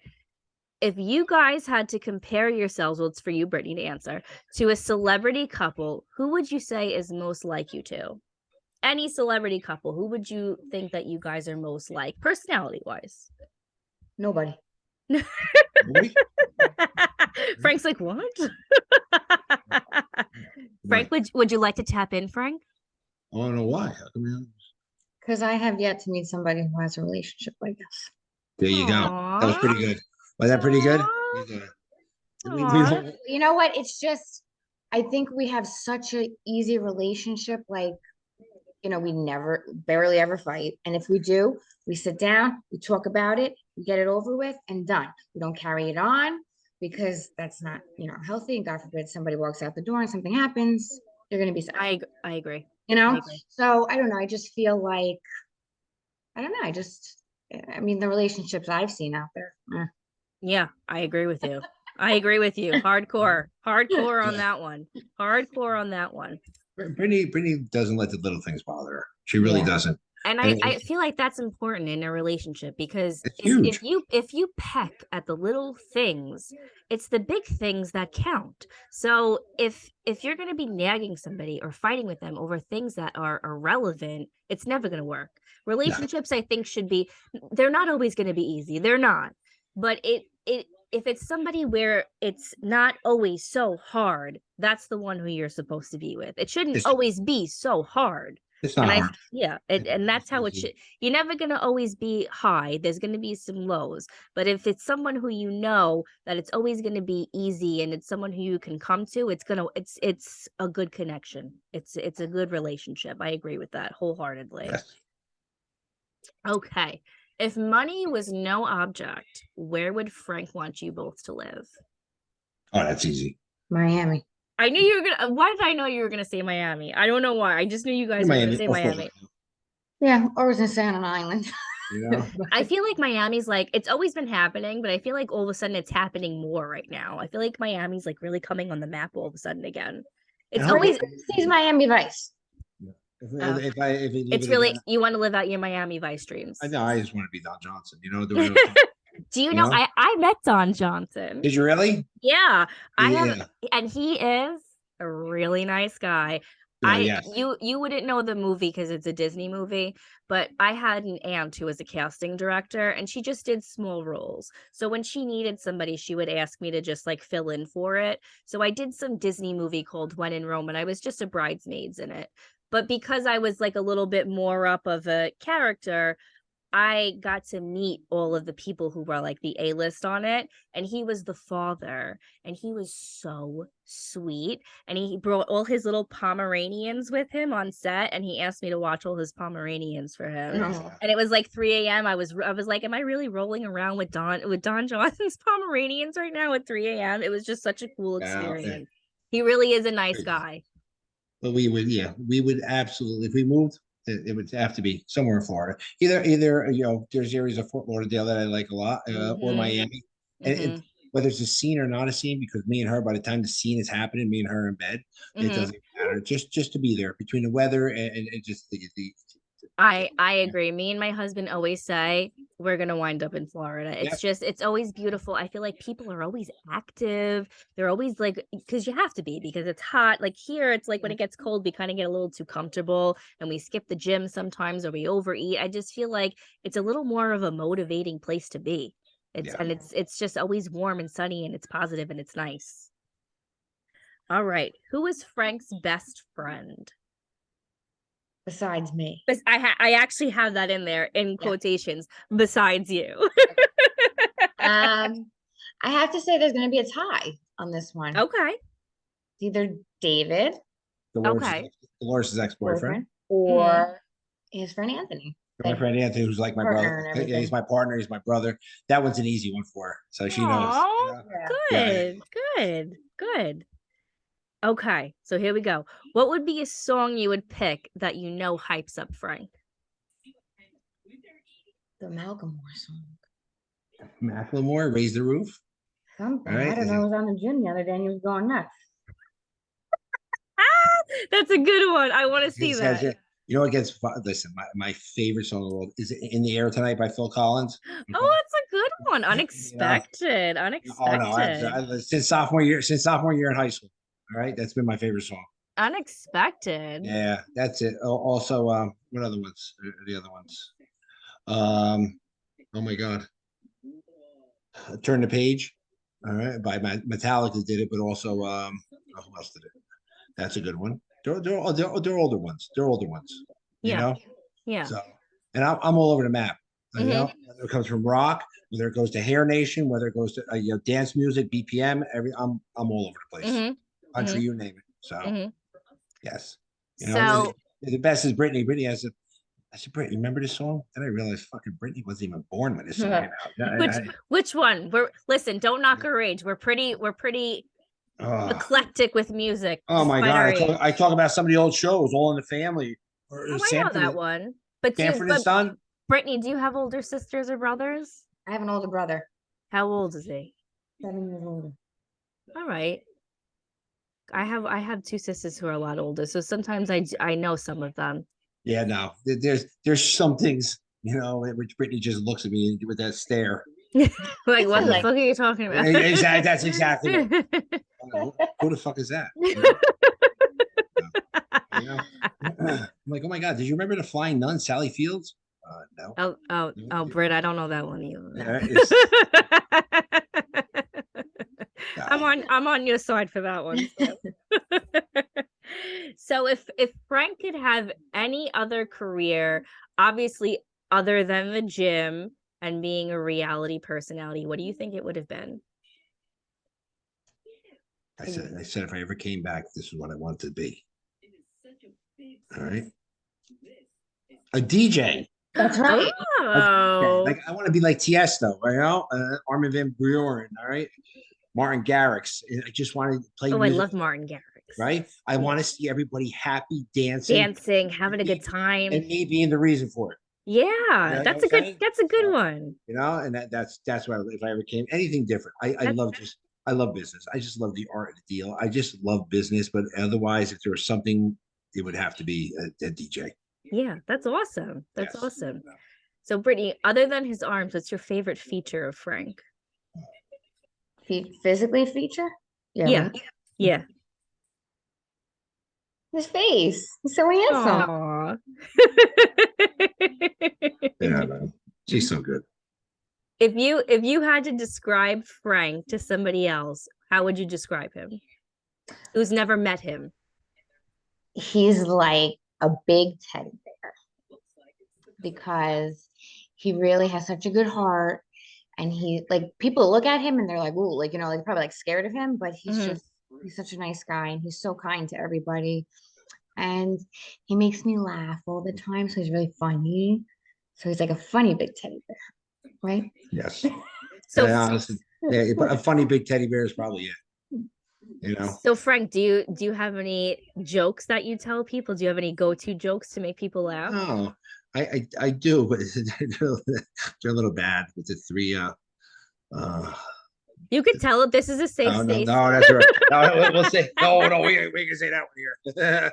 if you guys had to compare yourselves, well, it's for you, Brittany, to answer, to a celebrity couple, who would you say is most like you two? Any celebrity couple, who would you think that you guys are most like, personality wise? Nobody. Frank's like, what? Frank, would you like to tap in, Frank? I don't know why. How come? Because I have yet to meet somebody who has a relationship like this. There you go. That was pretty good. Was that pretty good? You know what? It's just, I think we have such an easy relationship. Like, you know, we barely ever fight. And if we do, we sit down, we talk about it, we get it over with and done. We don't carry it on because that's not, healthy. And God forbid somebody walks out the door and something happens, you're going to be sad. I agree. I agree. So I don't know. I just feel like, I don't know. The relationships I've seen out there. Yeah, I agree with you. Hardcore on that one. Hardcore on that one. Brittany doesn't let the little things bother her. She really doesn't. And I feel like that's important in a relationship, because if you peck at the little things, it's the big things that count. So if you're going to be nagging somebody or fighting with them over things that are irrelevant, it's never going to work. Relationships, I think, they're not always going to be easy. They're not. But if it's somebody where it's not always so hard, that's the one who you're supposed to be with. It shouldn't always be so hard. It's not hard. And that's how it should. You're never going to always be high. There's going to be some lows. But if it's someone who you know that it's always going to be easy, and it's someone who you can come to, it's a good connection. It's a good relationship. I agree with that wholeheartedly. Yes. Okay. If money was no object, where would Frank want you both to live? Oh, that's easy. Miami. I knew you were gonna. Why did I know you were gonna say Miami? I don't know why. I just knew you guys were gonna say Miami. Yeah, or was in Staten Island. I feel like Miami's like, it's always been happening, but I feel like all of a sudden it's happening more right now. I feel like Miami's like really coming on the map all of a sudden again. It's always sees Miami Vice. It's really, you want to live out your Miami Vice dreams. I know. I just want to be Don Johnson. Do you know? I met Don Johnson. Did you really? Yeah, I have, and he is a really nice guy. You wouldn't know the movie because it's a Disney movie, but I had an aunt who was a casting director, and she just did small roles. So when she needed somebody, she would ask me to just like fill in for it. So I did some Disney movie called When in Rome, and I was just a bridesmaids in it. But because I was like a little bit more up of a character, I got to meet all of the people who were like the A-list on it. And he was the father, and he was so sweet. And he brought all his little Pomeranians with him on set, and he asked me to watch all his Pomeranians for him. And it was like 3 a.m. I was like, am I really rolling around with Don Johnson's Pomeranians right now at 3 a.m.? It was just such a cool experience. He really is a nice guy. But we would absolutely, if we moved, it would have to be somewhere in Florida. Either there's areas of Fort Lauderdale that I like a lot, or Miami. And whether it's a scene or not a scene, because me and her, by the time the scene is happening, me and her in bed, it doesn't matter. Just to be there between the weather and just the I agree. Me and my husband always say we're gonna wind up in Florida. It's just it's always beautiful. I feel like people are always active. They're always like, because you have to be, because it's hot. Like here, it's like when it gets cold, we kind of get a little too comfortable and we skip the gym sometimes or we overeat. I just feel like it's a little more of a motivating place to be. It's just always warm and sunny and it's positive and it's nice. All right. Who is Frank's best friend? Besides me. But I actually have that in there in quotations, besides you. I have to say there's going to be a tie on this one. Okay. It's either David, Dolores' ex-boyfriend, or his friend Anthony. My friend Anthony, who's like my brother. Yeah, he's my partner. He's my brother. That one's an easy one for her, so she knows. Oh, good. Okay, so here we go. What would be a song you would pick that hypes up Frank? The Macklemore song. Macklemore, Raise the Roof. Something. Right. I don't know. I was on the gym the other day and he was going nuts. That's a good one. I want to see that. Listen, my favorite song in the world is In the Air Tonight by Phil Collins. Oh, that's a good one. Unexpected. Unexpected. Oh, no. Since sophomore year in high school. All right. That's been my favorite song. Unexpected. Yeah, that's it. Also, what other ones are the other ones? Oh my God. Turn the Page. All right. By Metallica did it, but also, who else did it? That's a good one. They're older ones. Yeah. So, and I'm all over the map. Whether it comes from rock, whether it goes to Hair Nation, whether it goes to dance music, BPM, I'm all over the place. Country, you name it. So, yes. The best is Brittany. Brittany I said, Brittany, remember this song? Then I realized fucking Brittany wasn't even born when this song came out. Which one? Listen, don't knock her age. We're pretty eclectic with music. Oh my God. I talk about some of the old shows, All in the Family. I know that one. But Sanford and Son. Brittany, do you have older sisters or brothers? I have an older brother. How old is he? 7 years older. All right. I have two sisters who are a lot older, so sometimes I know some of them. Yeah, no. There's some things, which Brittany just looks at me with that stare. Like, what the fuck are you talking about? Exactly. That's exactly what. Who the fuck is that? I'm like, oh my God, did you remember the Flying Nun, Sally Fields? No. Oh, Britt, I don't know that one either. I'm on your side for that one. So if Frank could have any other career, obviously other than the gym and being a reality personality, what do you think it would have been? I said if I ever came back, this is what I wanted to be. All right. A DJ. That's right. Oh. Like I want to be like Tiesto, Armin van Buuren, all right? Martin Garrix. I just want to play music. I love Martin Garrix. Right? I want to see everybody happy, dancing, having a good time. And me being the reason for it. Yeah, that's a good one. And that's why if I ever came anything different. I love business. I just love the art of the deal. I just love business, but otherwise, if there was something, it would have to be a DJ. Yeah, that's awesome. That's awesome. So, Brittany, other than his arms, what's your favorite feature of Frank? Physically feature? Yeah. His face. He's so handsome. Yeah, man. She's so good. If you had to describe Frank to somebody else, how would you describe him? Who's never met him? He's like a big teddy bear because he really has such a good heart, and he people look at him and they're like, ooh, like probably like scared of him, but he's such a nice guy, and he's so kind to everybody, and he makes me laugh all the time, so he's really funny. So he's like a funny big teddy bear, right? Yes. So honestly, a funny big teddy bear is probably it. you know. So Frank, do you have any jokes that you tell people? Do you have any go-to jokes to make people laugh? Oh, I do, but they're a little bad with the three. Uh, You could tell if this is a safe no, no, space. no, that's all right. No, we'll say no, no. We can say that one here.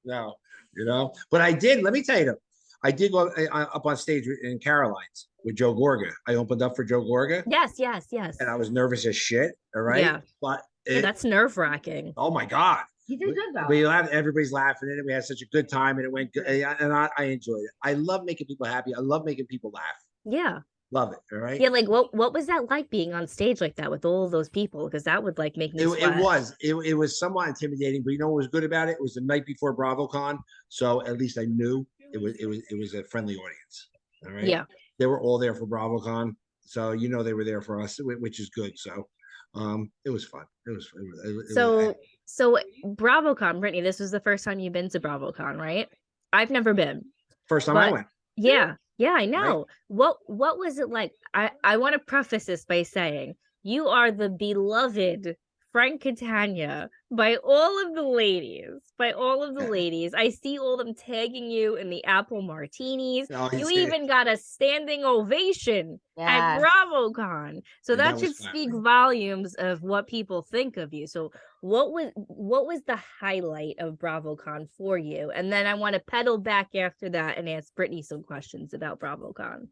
No, you know. But I did. Let me tell you, though, I did go up on stage in Caroline's with Joe Gorga. I opened up for Joe Gorga, Yes, yes, yes. and I was nervous as shit. All right, Yeah. but Yeah, that's nerve-wracking. oh my god, You did good though. we laughed, everybody's laughing in it. We had such a good time, and it went good. And I enjoyed it. I love making people happy. I love making people laugh. Yeah. Love it. All right. Yeah, like what was that like being on stage like that with all of those people? Because that would like make me sweat. It was somewhat intimidating, but you know what was good about it? It was the night before BravoCon, so at least I knew it was a friendly audience. All right. Yeah. They were all there for BravoCon, so you know they were there for us, which is good. So it was fun. So BravoCon, Brittany, this was the first time you've been to BravoCon, right? I've never been. First time I But went. yeah, I know. Right. What was it like? I want to preface this by saying you are the beloved Frank Catania by all of the ladies. By all of the ladies. I see all them tagging you in the apple martinis. No, You even got a standing ovation at Yes. BravoCon. So And that that should was speak flattering. volumes of what people think of you. So what was the highlight of BravoCon for you? And then I want to pedal back after that and ask Brittany some questions about BravoCon.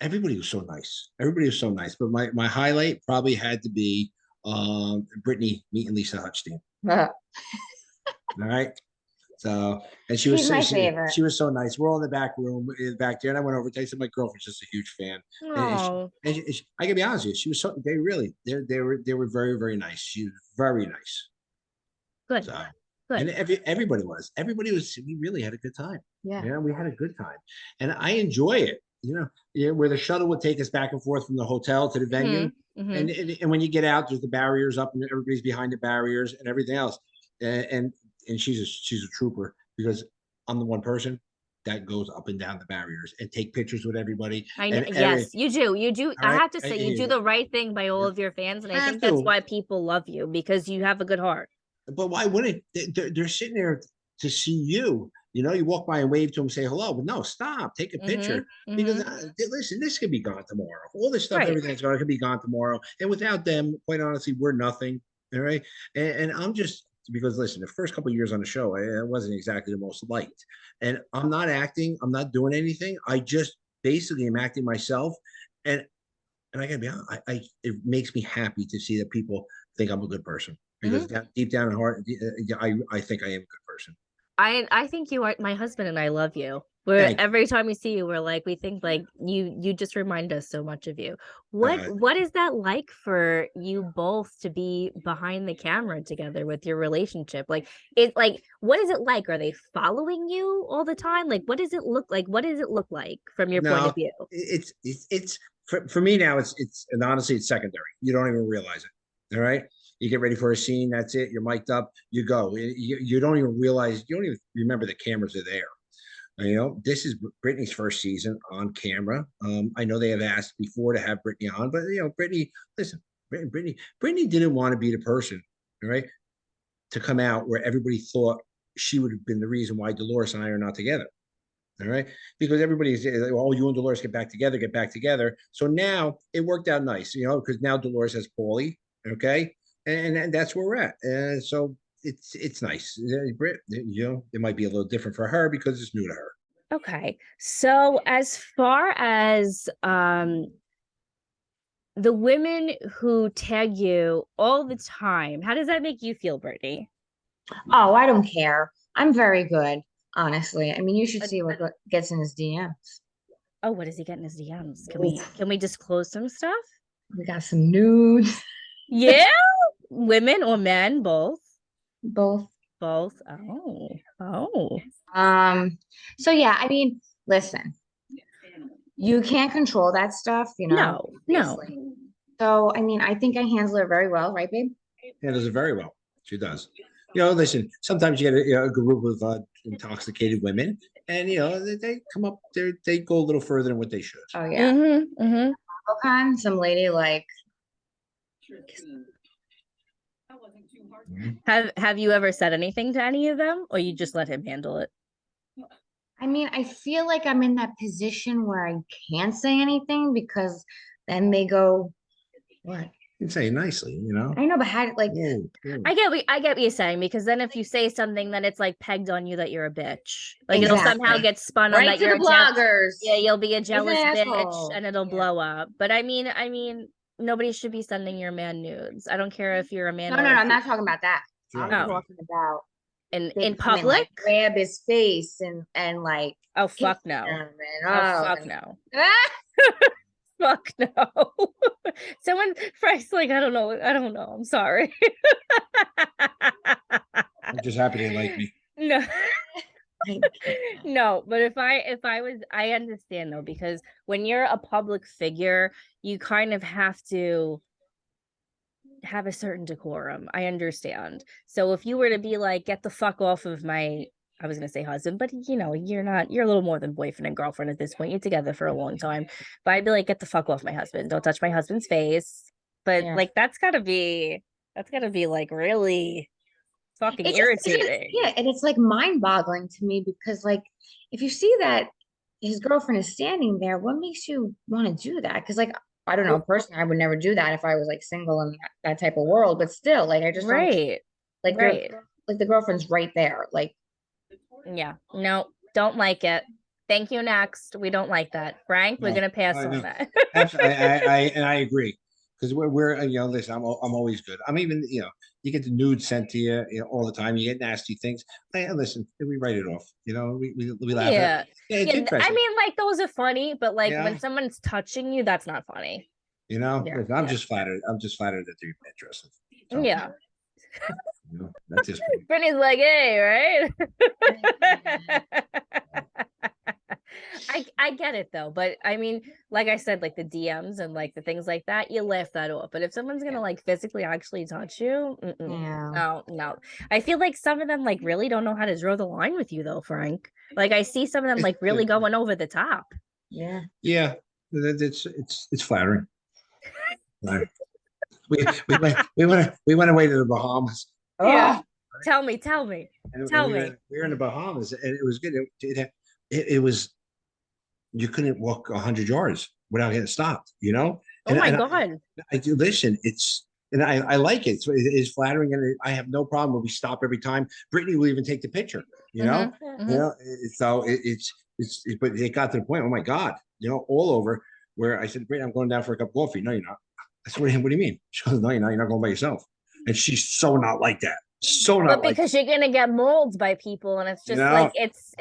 Everybody was so nice. Everybody was so nice. But my highlight probably had to be Brittany meeting Lisa Hutchstein. All right. So, and she was She's my favorite. she was so nice. We're all in the back room back there, and I went over. I said my girlfriend's just a huge fan. Oh, I can be honest with you, she was so they were very, very nice. She was very nice. good. So, Good. and everybody was. We really had a good time. Yeah. Yeah, we had a good time, and I enjoy it. Where the shuttle would take us back and forth from the hotel to the venue, and when you get out, there's the barriers up, and everybody's behind the barriers and everything else. And she's a trooper, because I'm the one person that goes up and down the barriers and take pictures with everybody. I know. Yes, you do. You do. I right? have to say, you do the right thing by all of your fans, and I think that's why people love you, because you have a good heart. But why wouldn't they're sitting there to see you? You walk by and wave to them, say hello, but no, stop, take a picture, because listen, this could be gone tomorrow. All this stuff, everything that's going, could be gone tomorrow, and without them, quite honestly, we're nothing. All right, and I'm just, because listen, the first couple of years on the show, I wasn't exactly the most liked, and I'm not acting, I'm not doing anything. I just basically am acting myself, and I gotta be honest, it makes me happy to see that people think I'm a good person, because deep down in heart, I think I am a good person. I think you are. My husband and I love you. Every time we see you, we're like, we think like you just remind us so much of you. What is that like for you both to be behind the camera together with your relationship? Like, what is it like? Are they following you all the time? Like, what does it look like? What does it look like from your point of view? It's for me now, and honestly, it's secondary. You don't even realize it. All right. You get ready for a scene. That's it. You're mic'd up. You go. You don't even realize. You don't even remember the cameras are there. This is Brittany's first season on camera. I know they have asked before to have Brittany on, but Brittany, listen, Brittany didn't want to be the person, right, to come out where everybody thought she would have been the reason why Dolores and I are not together. All right, because everybody's like, oh, you and Dolores get back together. So now it worked out nice, because now Dolores has Paulie, okay, and that's where we're at. And so it's nice. Britt, it might be a little different for her because it's new to her. Okay, so as far as the women who tag you all the time, how does that make you feel, Brittany? Oh, I don't care. I'm very good, honestly. I mean, you should see what gets in his DMs. Oh, what does he get in his DMs? Can we disclose some stuff? We got some nudes. Yeah, women or men, both. Both. Oh. So yeah, I mean, listen, you can't control that stuff, No. So I mean, I think I handle it very well, right, babe? Handles it very well. She does. Listen, sometimes you get a group of intoxicated women, and they come up there, they go a little further than what they should. Oh yeah. Some lady like Have you ever said anything to any of them, or you just let him handle it? I mean, I feel like I'm in that position where I can't say anything because then they go, what? You can say it nicely, you know. I know, but how, like, I get what you're saying, because then if you say something, then it's like pegged on you that you're a bitch. Like it'll somehow exactly. get spun on Right that to you're the a bloggers. yeah, you'll be a He's an jealous bitch, asshole. and it'll Yeah. blow up. But I mean, nobody should be sending your man nudes. I don't care if you're a man No, or no, a no, I'm not talking about that. I'm Oh. talking about in they come and, public. like, grab his face and like Oh fuck kiss no. him and, Oh fuck and- no. Ah! Fuck no. Someone Frank's like, I don't know. I'm sorry. I'm just happy they like me. No. I can't. No, but if I was, I understand though, because when you're a public figure, you kind of have to have a certain decorum. I understand. So if you were to be like, get the fuck off of my, I was gonna say husband, but you know, you're a little more than boyfriend and girlfriend at this point. You're together for a long time. But I'd be like, get the fuck off my husband. Don't touch my husband's face. But Yeah. like that's gotta be like really fucking It's irritating. yeah, and it's like mind-boggling to me because, like, if you see that his girlfriend is standing there, what makes you want to do that? Because, like, I don't know, personally, I would never do that if I was like single in that type of world. But still, like, I just don't Right. like Right. like the girlfriend's right there. Like, Yeah. No, don't like it. Thank you. Next. We don't like that. Frank, we're No, gonna pass I on know. that. Absolutely, I agree because we're you know, listen, I'm always good. I'm even, you know, you get the nudes sent to you, you know, all the time. You get nasty things. Hey, listen, we write it off. You know, we laugh at Yeah. it. Yeah, it's Yeah. I interesting. mean, like those are funny, but like Yeah. when someone's touching you, that's not funny. You know, Yeah, listen, I'm yeah. just flattered. I'm just flattered that they're interested. So, Yeah. you know, that's just me. Brittany's like, hey, right? I get it though, but I mean, like I said, like the DMs and like the things like that, you laugh that off. But if someone's gonna like physically actually touch you, yeah. no. I feel like some of them like really don't know how to draw the line with you though, Frank. Like I see some of them like really going over the top. Yeah. Yeah, it's flattering. We went away to the Bahamas. Yeah. Oh, Tell me. And Tell we me. were in the Bahamas, and it was good. It was, you couldn't walk 100 yards without getting stopped. You know. Oh my And God. I do listen. I like it. So it is flattering, and I have no problem when we stop every time. Brittany will even take the picture. You know. Mhm. You know. So but it got to the point. Oh my God. You know, all over where I said, Brittany, I'm going down for a cup of coffee. No, you're not. I said, what do you mean? She goes, no, you're not. You're not going by yourself. And she's so not like that. So not But like because you're gonna get molded by people, and it's you just know. like it's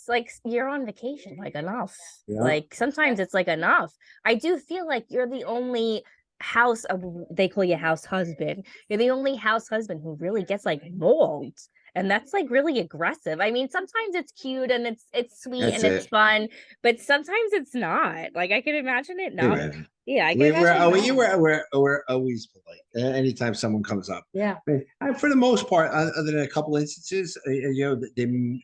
like you're on vacation. Like enough. Yeah. Like sometimes it's like enough. I do feel like you're the only house of they call you house husband. You're the only house husband who really gets like mauled. And that's like really aggressive. I mean, sometimes it's cute and it's sweet That's and it's it. fun, but sometimes it's not. Like I can imagine it not. Imagine. Yeah, I can We're imagine. we're always polite. Anytime someone comes up. yeah. For the most part, other than a couple instances, you know, the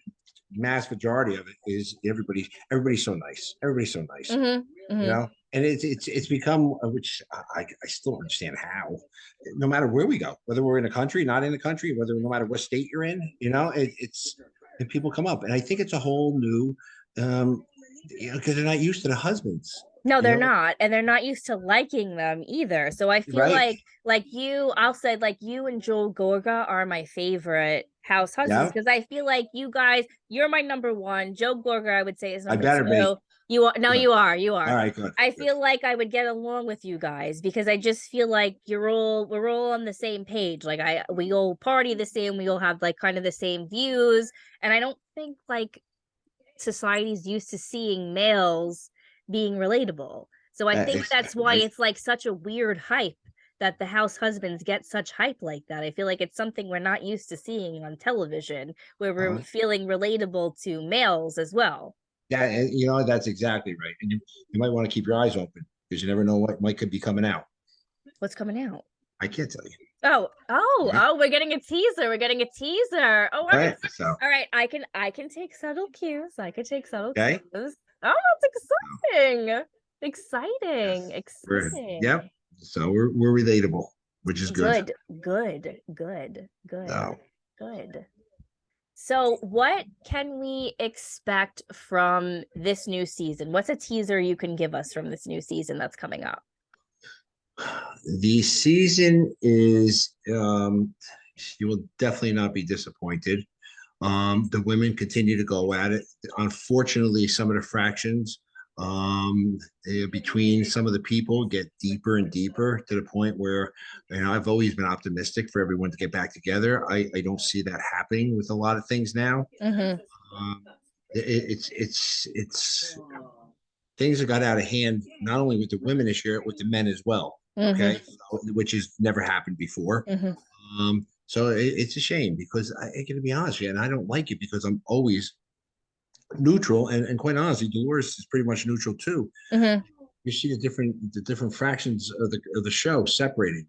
mass majority of it is everybody's so nice. Everybody's so nice. Mm-hmm, You know, and it's become, which I still don't understand how. No matter where we go, whether we're in a country, not in a country, whether no matter what state you're in, you know, and people come up, and I think it's a whole new, you know, because they're not used to the husbands. No, You they're know? not. And they're not used to liking them either. So I feel Right. like you, I'll say like you and Joel Gorga are my favorite house husbands Yeah. because I feel like you guys, you're my number one. Joe Gorga, I would say, is I number better be. two. You are no, Good. you are. All right, good. I Good. feel like I would get along with you guys because I just feel like we're all on the same page. Like we all party the same, we all have like kind of the same views. And I don't think like society's used to seeing males being relatable. So I think that's why Right. it's like such a weird hype that the house husbands get such hype like that. I feel like it's something we're not used to seeing on television where we're feeling relatable to males as well. Yeah, and you know, that's exactly right. And you might want to keep your eyes open because you never know what might could be coming out. What's coming out? I can't tell you. We're getting a teaser. We're getting a teaser. Oh, All right. So, all right. I can take subtle cues. I can take subtle okay. cues. Oh, that's exciting. Exciting. Yep. So we're relatable. which is good. Good. No. Good. So what can we expect from this new season? What's a teaser you can give us from this new season that's coming up? The season is, you will definitely not be disappointed. The women continue to go at it. Unfortunately, some of the fractions between some of the people get deeper and deeper to the point where, I've always been optimistic for everyone to get back together. I don't see that happening with a lot of things now. It's things have got out of hand, not only with the women this year, with the men as well. Okay, which has never happened before. So it's a shame because I got to be honest with you, and I don't like it because I'm always neutral, and quite honestly, Dolores is pretty much neutral too. You see the different fractions of the show separating,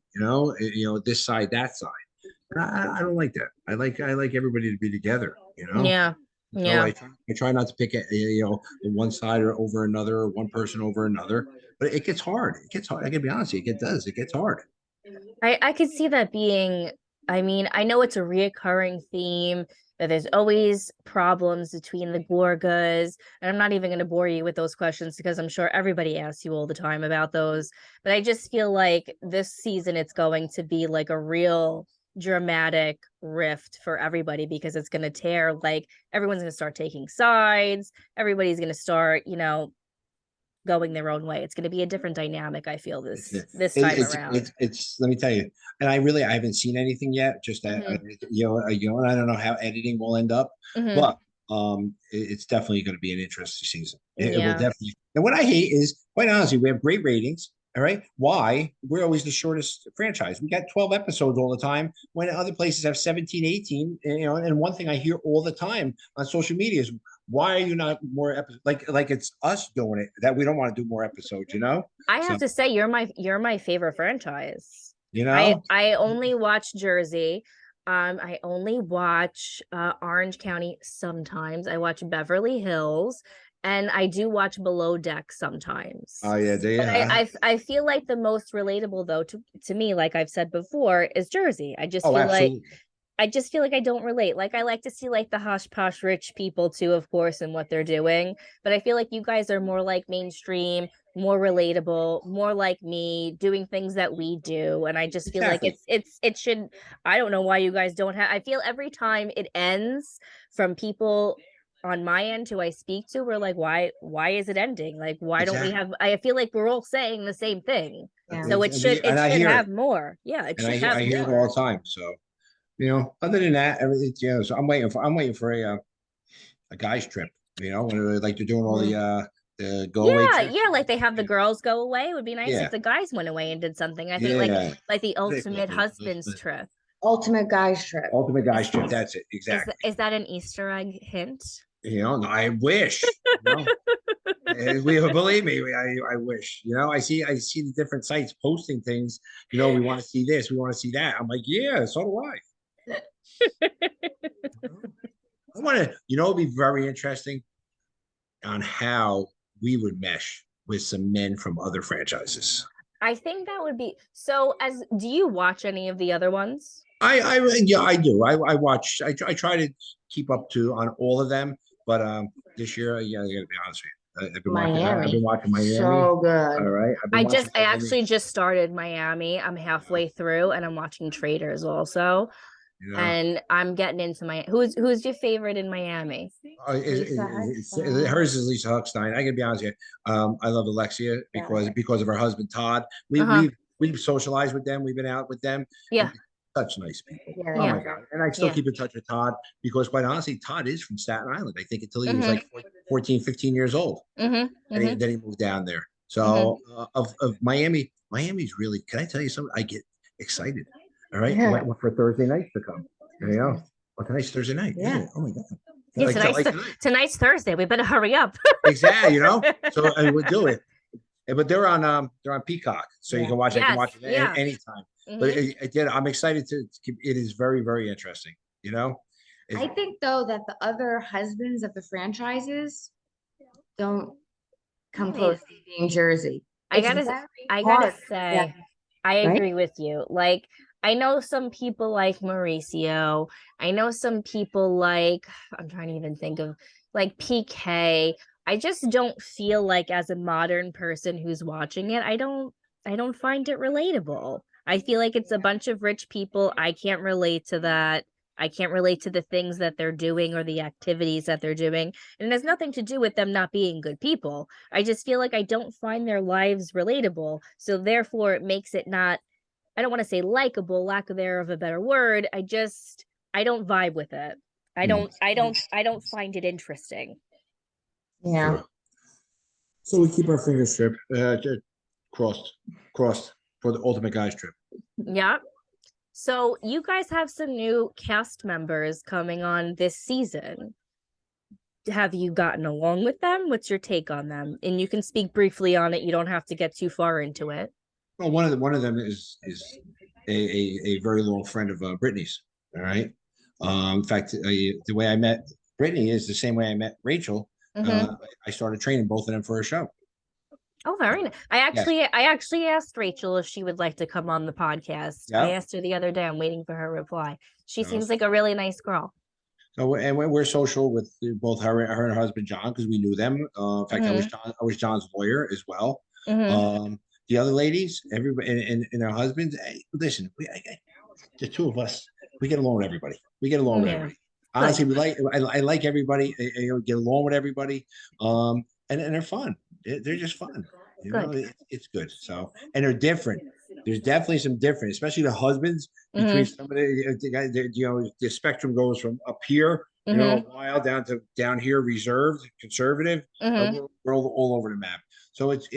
this side, that side. I don't like that. I like everybody to be together, Yeah. So I try not to pick one side or over another, or one person over another. But it gets hard. It gets hard. I can be honest with you, it does. It gets hard. I could see that being, I mean, I know it's a reoccurring theme that there's always problems between the Gorgas, and I'm not even going to bore you with those questions because I'm sure everybody asks you all the time about those. But I just feel like this season it's going to be like a real dramatic rift for everybody because it's going to tear, like everyone's going to start taking sides. Everybody's going to start, going their own way. It's going to be a different dynamic, I feel, this time around. It's let me tell you, and I haven't seen anything yet, just that and I don't know how editing will end up, but it's definitely going to be an interesting season. It will definitely. And what I hate is, quite honestly, we have great ratings. All right, why we're always the shortest franchise? We got 12 episodes all the time when other places have 17, 18. And one thing I hear all the time on social media is, why are you not more episodes? Like it's us doing it that we don't want to do more episodes. I have to say, you're my favorite franchise. I only watch Jersey. I only watch Orange County sometimes. I watch Beverly Hills. And I do watch Below Deck sometimes. Oh yeah, I feel like the most relatable though to me, like I've said before, is Jersey. I just feel like I don't relate. Like I like to see like the hush posh rich people too, of course, and what they're doing. But I feel like you guys are more like mainstream, more relatable, more like me, doing things that we do. And I just feel like it should. I don't know why you guys don't have. I feel every time it ends from people on my end who I speak to, we're like, why is it ending? Like, why don't we have? I feel like we're all saying the same thing. So it should have more. Yeah, it should have more. I hear it all the time. So other than that, everything. So I'm waiting for a guy's trip. When like they're doing all the go away trips. Yeah, like they have the girls go away. It would be nice if the guys went away and did something. I think like the ultimate husband's trip. Ultimate guys trip. Ultimate guys trip. That's it. Exactly. Is that an Easter egg hint? I wish. Believe me, I wish. I see the different sites posting things. We want to see this, we want to see that. I'm like, yeah, so do I. I want to. It'd be very interesting on how we would mesh with some men from other franchises. I think that would be so. Do you watch any of the other ones? I do. I watch. I try to keep up on all of them. But this year, I gotta be honest with you. I've been watching Miami. So good. All right. I actually just started Miami. I'm halfway through, and I'm watching Traders also. And I'm getting into who's your favorite in Miami? Hers is Lisa Huckstein. I can be honest with you. I love Alexia because of her husband Todd. We've socialized with them. We've been out with them. Yeah. Such nice people. Oh my God. And I still keep in touch with Todd because, quite honestly, Todd is from Staten Island. I think until he was like 14, 15 years old. And then he moved down there. So of Miami's really, can I tell you something? I get excited. All right. I went for Thursday night to come. Well, tonight's Thursday night. Yeah. Oh my God. Yeah, tonight's Thursday. We better hurry up. Exactly. So I would do it. But they're on Peacock. So you can watch it. I can watch it anytime. But I'm excited to keep. It is very, very interesting. I think though that the other husbands of the franchises don't come close to being Jersey. I gotta say, I right? agree with you. Like, I know some people like Mauricio. I know some people like, I'm trying to even think of like PK. I just don't feel like as a modern person who's watching it, I don't find it relatable. I feel like it's a bunch of rich people. I can't relate to that. I can't relate to the things that they're doing or the activities that they're doing. And it has nothing to do with them not being good people. I just feel like I don't find their lives relatable. So therefore it makes it not, I don't want to say likable, lack of there of a better word. I don't vibe with it. Hmm. I don't find it interesting. Yeah. Sure. So we keep our fingers crossed, crossed for the ultimate guys trip. Yeah. So you guys have some new cast members coming on this season. Have you gotten along with them? What's your take on them? And you can speak briefly on it. You don't have to get too far into it. Well, one of them is a very long friend of Brittany's. All right. In fact, the way I met Brittany is the same way I met Rachel. Mm-hmm. I started training both of them for a show. Oh, very nice. Yes. I actually asked Rachel if she would like to come on the podcast. I Yeah. asked her the other day. I'm waiting for her reply. She So, seems like a really nice girl. so and we're social with both her and her husband John because we knew them. In fact, I was John's lawyer as well. Mm-hmm. The other ladies, everybody, and their husbands. Hey, listen, the two of us, we get along with everybody. We get along with Yeah. everybody. Honestly, I like everybody. Get along with everybody. And they're fun. They're just fun. You know, Good. it's good. So, and they're different. There's definitely some different, especially the husbands between Mm-hmm. some of the guys. You know, the spectrum goes from up here, you know, Mm-hmm. a while down to down here, reserved, conservative. Mm-hmm. We're all over the map. So it's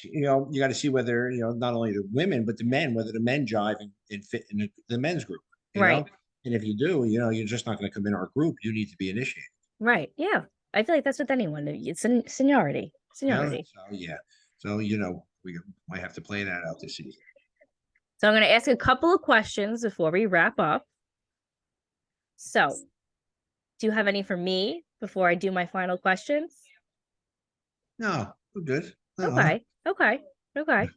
you know you got to see whether you know not only the women but the men whether the men jive and fit in the men's group. You Right. know, and if you do, you know, you're just not going to come in our group. You need to be initiated. Right. Yeah. I feel like that's with anyone. It's seniority. You know, Seniority. so yeah, so you know we might have to play that out this season. So I'm going to ask a couple of questions before we wrap up. So, do you have any for me before I do my final questions? No, we're good. Okay. Okay. Okay.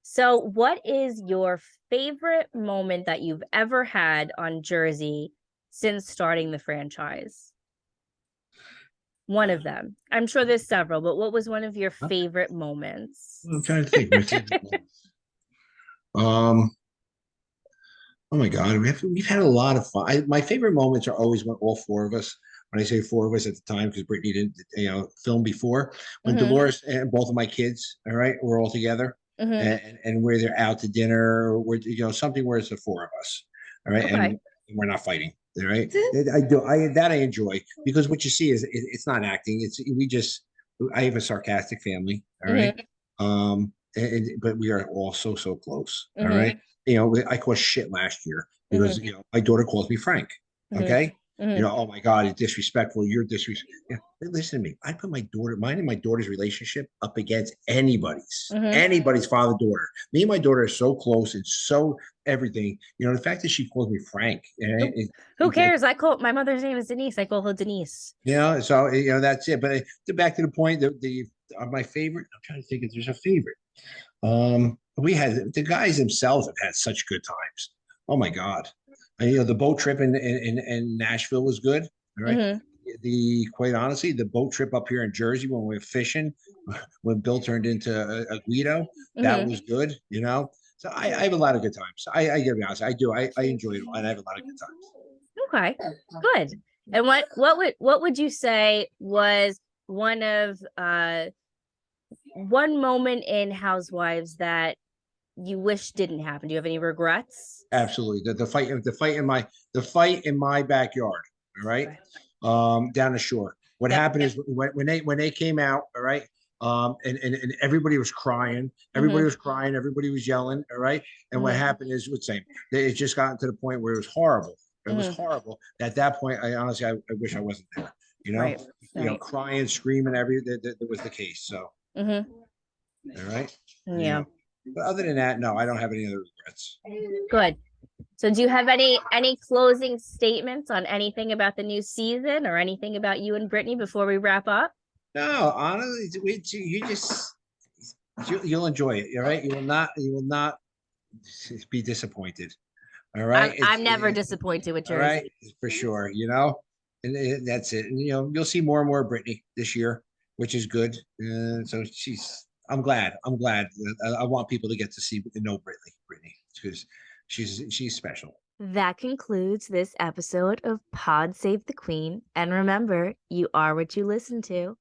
So, what is your favorite moment that you've ever had on Jersey since starting the franchise? One of them. I'm sure there's several, but what was one of your favorite moments? I'm trying to think. Oh my God, we've had a lot of fun. My favorite moments are always when all four of us. When I say four of us at the time, because Brittany didn't, you know, film before. When Mm-hmm. Dolores and both of my kids, all right, we're all together, Mm-hmm. and we're either out to dinner, or we're you know something where it's the four of us, all right, Okay. and we're not fighting. All right, I enjoy because what you see is it's not acting. I have a sarcastic family. All right, but we are all so close. All Mm-hmm. right, you know I caused shit last year because you know my daughter calls me Frank. Mm-hmm. Okay, Mm-hmm. you know, oh my God, it's disrespectful. You're disrespectful. Yeah, listen to me. I put mine and my daughter's relationship up against anybody's father daughter. Me and my daughter are so close and so everything. You know, the fact that she calls me Frank. Who cares? I call my mother's name is Denise. I call her Denise. You know, so you know that's it. But back to the point, my favorite. I'm trying to think if there's a favorite. We had the guys themselves have had such good times. Oh my God. And, you know, the boat trip in Nashville was good. All right. Mm-hmm. Quite honestly, the boat trip up here in Jersey when we were fishing, when Bill turned into a Guido, that was good, you know. So I have a lot of good times. I gotta be honest, I do. I enjoy it and I have a lot of good times. Okay, good. And what would you say was one of one moment in Housewives that you wish didn't happen? Do you have any regrets? Absolutely. The fight in my backyard. All right. Down the shore. What happened is when they came out, all right, and everybody was crying, everybody was crying, everybody was yelling, all right. And what happened is what's saying it just gotten to the point where it was horrible. It was horrible. At that point, I honestly I wish I wasn't there. You know, you know, crying, screaming, that was the case. So all right. Yeah. You know, but other than that, no, I don't have any other regrets. Good. So do you have any closing statements on anything about the new season or anything about you and Brittany before we wrap up? No, honestly, you'll enjoy it. All right, you will not be disappointed. All right. I'm never disappointed with All right, Jersey. for sure. And that's it. And you'll see more and more Brittany this year, which is good. So I'm glad. I'm glad. I want people to get to see and know Brittany, because she's special. That concludes this episode of Pod Save the Queen. And remember, you are what you listen to.